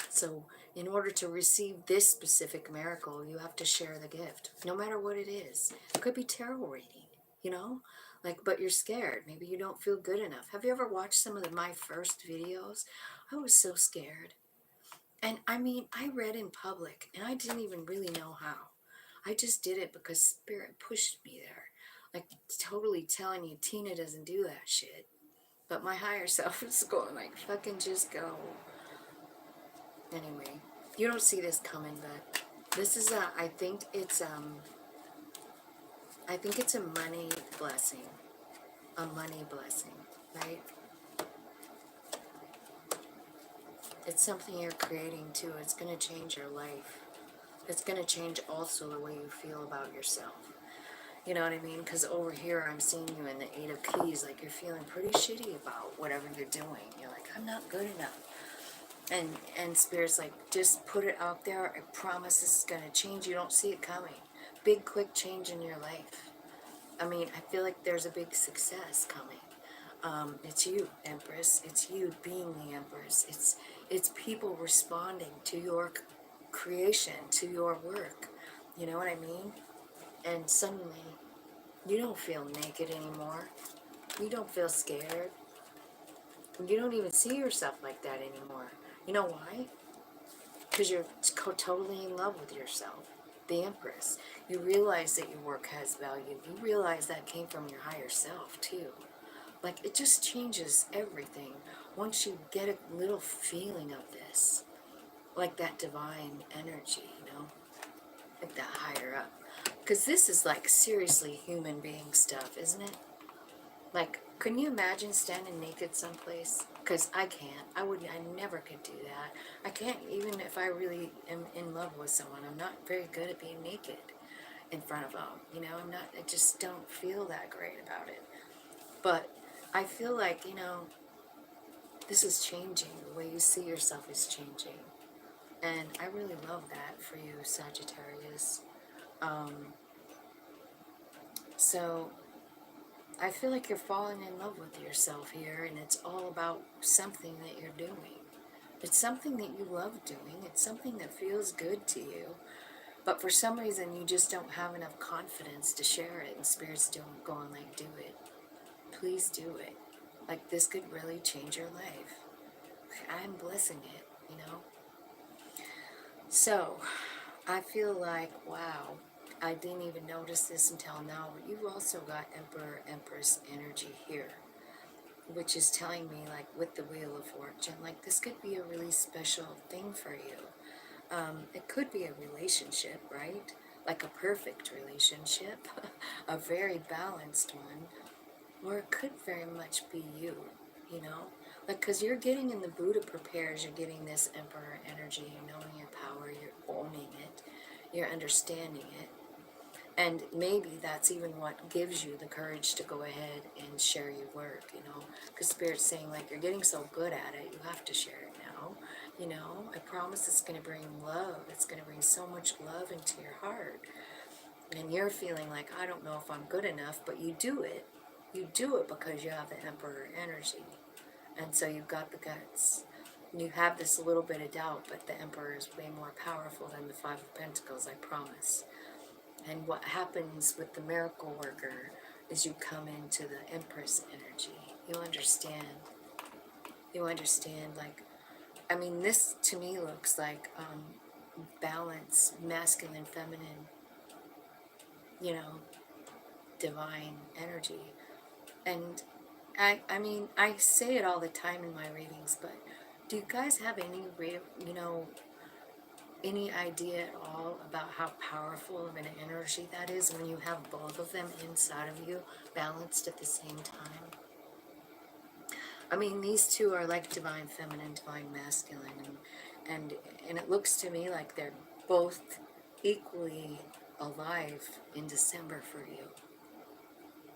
So in order to receive this specific miracle, you have to share the gift, no matter what it is. It could be tarot reading, like, but you're scared. Maybe you don't feel good enough. Have you ever watched some of my first videos? I was so scared. And I mean, I read in public and I didn't even really know how. I just did it because Spirit pushed me there. Like totally telling you Tina doesn't do that shit. But my higher self is going like, fucking just go. Anyway, you don't see this coming, but this is I think it's a money blessing. A money blessing, right? It's something you're creating too. It's going to change your life. It's going to change also the way you feel about yourself. You know what I mean? Because over here, I'm seeing you in the Eight of Keys, like you're feeling pretty shitty about whatever you're doing. You're like, I'm not good enough. And Spirit's like, just put it out there. I promise this is going to change. You don't see it coming. Big, quick change in your life. I mean, I feel like there's a big success coming. It's you, Empress. It's you being the Empress. It's people responding to your creation, to your work. You know what I mean? And suddenly, you don't feel naked anymore. You don't feel scared. You don't even see yourself like that anymore. You know why? Because you're totally in love with yourself, the Empress. You realize that your work has value. You realize that came from your higher self, too. Like, it just changes everything once you get a little feeling of this. Like that divine energy, you know? Like that higher up. Because this is like seriously human being stuff, isn't it? Like, couldn't you imagine standing naked someplace? Because I can't. I never could do that. I can't, even if I really am in love with someone. I'm not very good at being naked in front of them. You know, I just don't feel that great about it. But I feel like, you know, this is changing. The way you see yourself is changing. And I really love that for you, Sagittarius. So I feel like you're falling in love with yourself here, and it's all about something that you're doing. It's something that you love doing. It's something that feels good to you. But for some reason, you just don't have enough confidence to share it, and Spirit's going like, do it. Please do it. Like, this could really change your life. I'm blessing it, you know? So, I feel like, wow, I didn't even notice this until now, but you've also got Emperor, Empress energy here, which is telling me, like, with the Wheel of Fortune, like, this could be a really special thing for you. It could be a relationship, right? Like a perfect relationship, a very balanced one, or it could very much be you, you know? Like, because you're getting in the Buddha prepares, you're getting this Emperor energy, you're knowing your power, you're owning it, you're understanding it. And maybe that's even what gives you the courage to go ahead and share your work, you know? Because Spirit's saying, like, you're getting so good at it, you have to share it now. You know, I promise it's going to bring love. It's going to bring so much love into your heart. And you're feeling like, I don't know if I'm good enough, but you do it. You do it because you have the Emperor energy. And so you've got the guts. You have this little bit of doubt, but the Emperor is way more powerful than the Five of Pentacles, I promise. And what happens with the miracle worker is you come into the Empress energy. You understand. You understand, like, I mean, this to me looks like balance, masculine, feminine, you know, divine energy. And I mean, I say it all the time in my readings, but do you guys have any you know, any idea at all about how powerful of an energy that is when you have both of them inside of you, balanced at the same time? I mean, these two are like divine feminine, divine masculine, and it looks to me like they're both equally alive in December for you.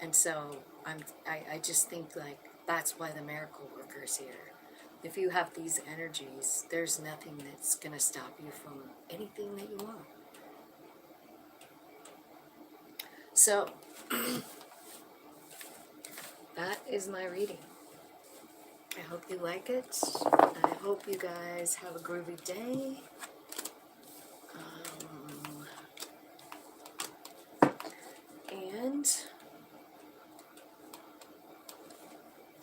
And so I just think, like, that's why the miracle worker is here. If you have these energies, there's nothing that's going to stop you from anything that you want. So, that is my reading. I hope you like it. I hope you guys have a groovy day. And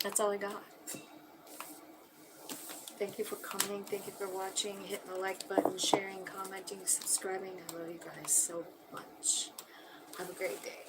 that's all I got. Thank you for coming. Thank you for watching. Hitting the like button, sharing, commenting, subscribing. I love you guys so much. Have a great day.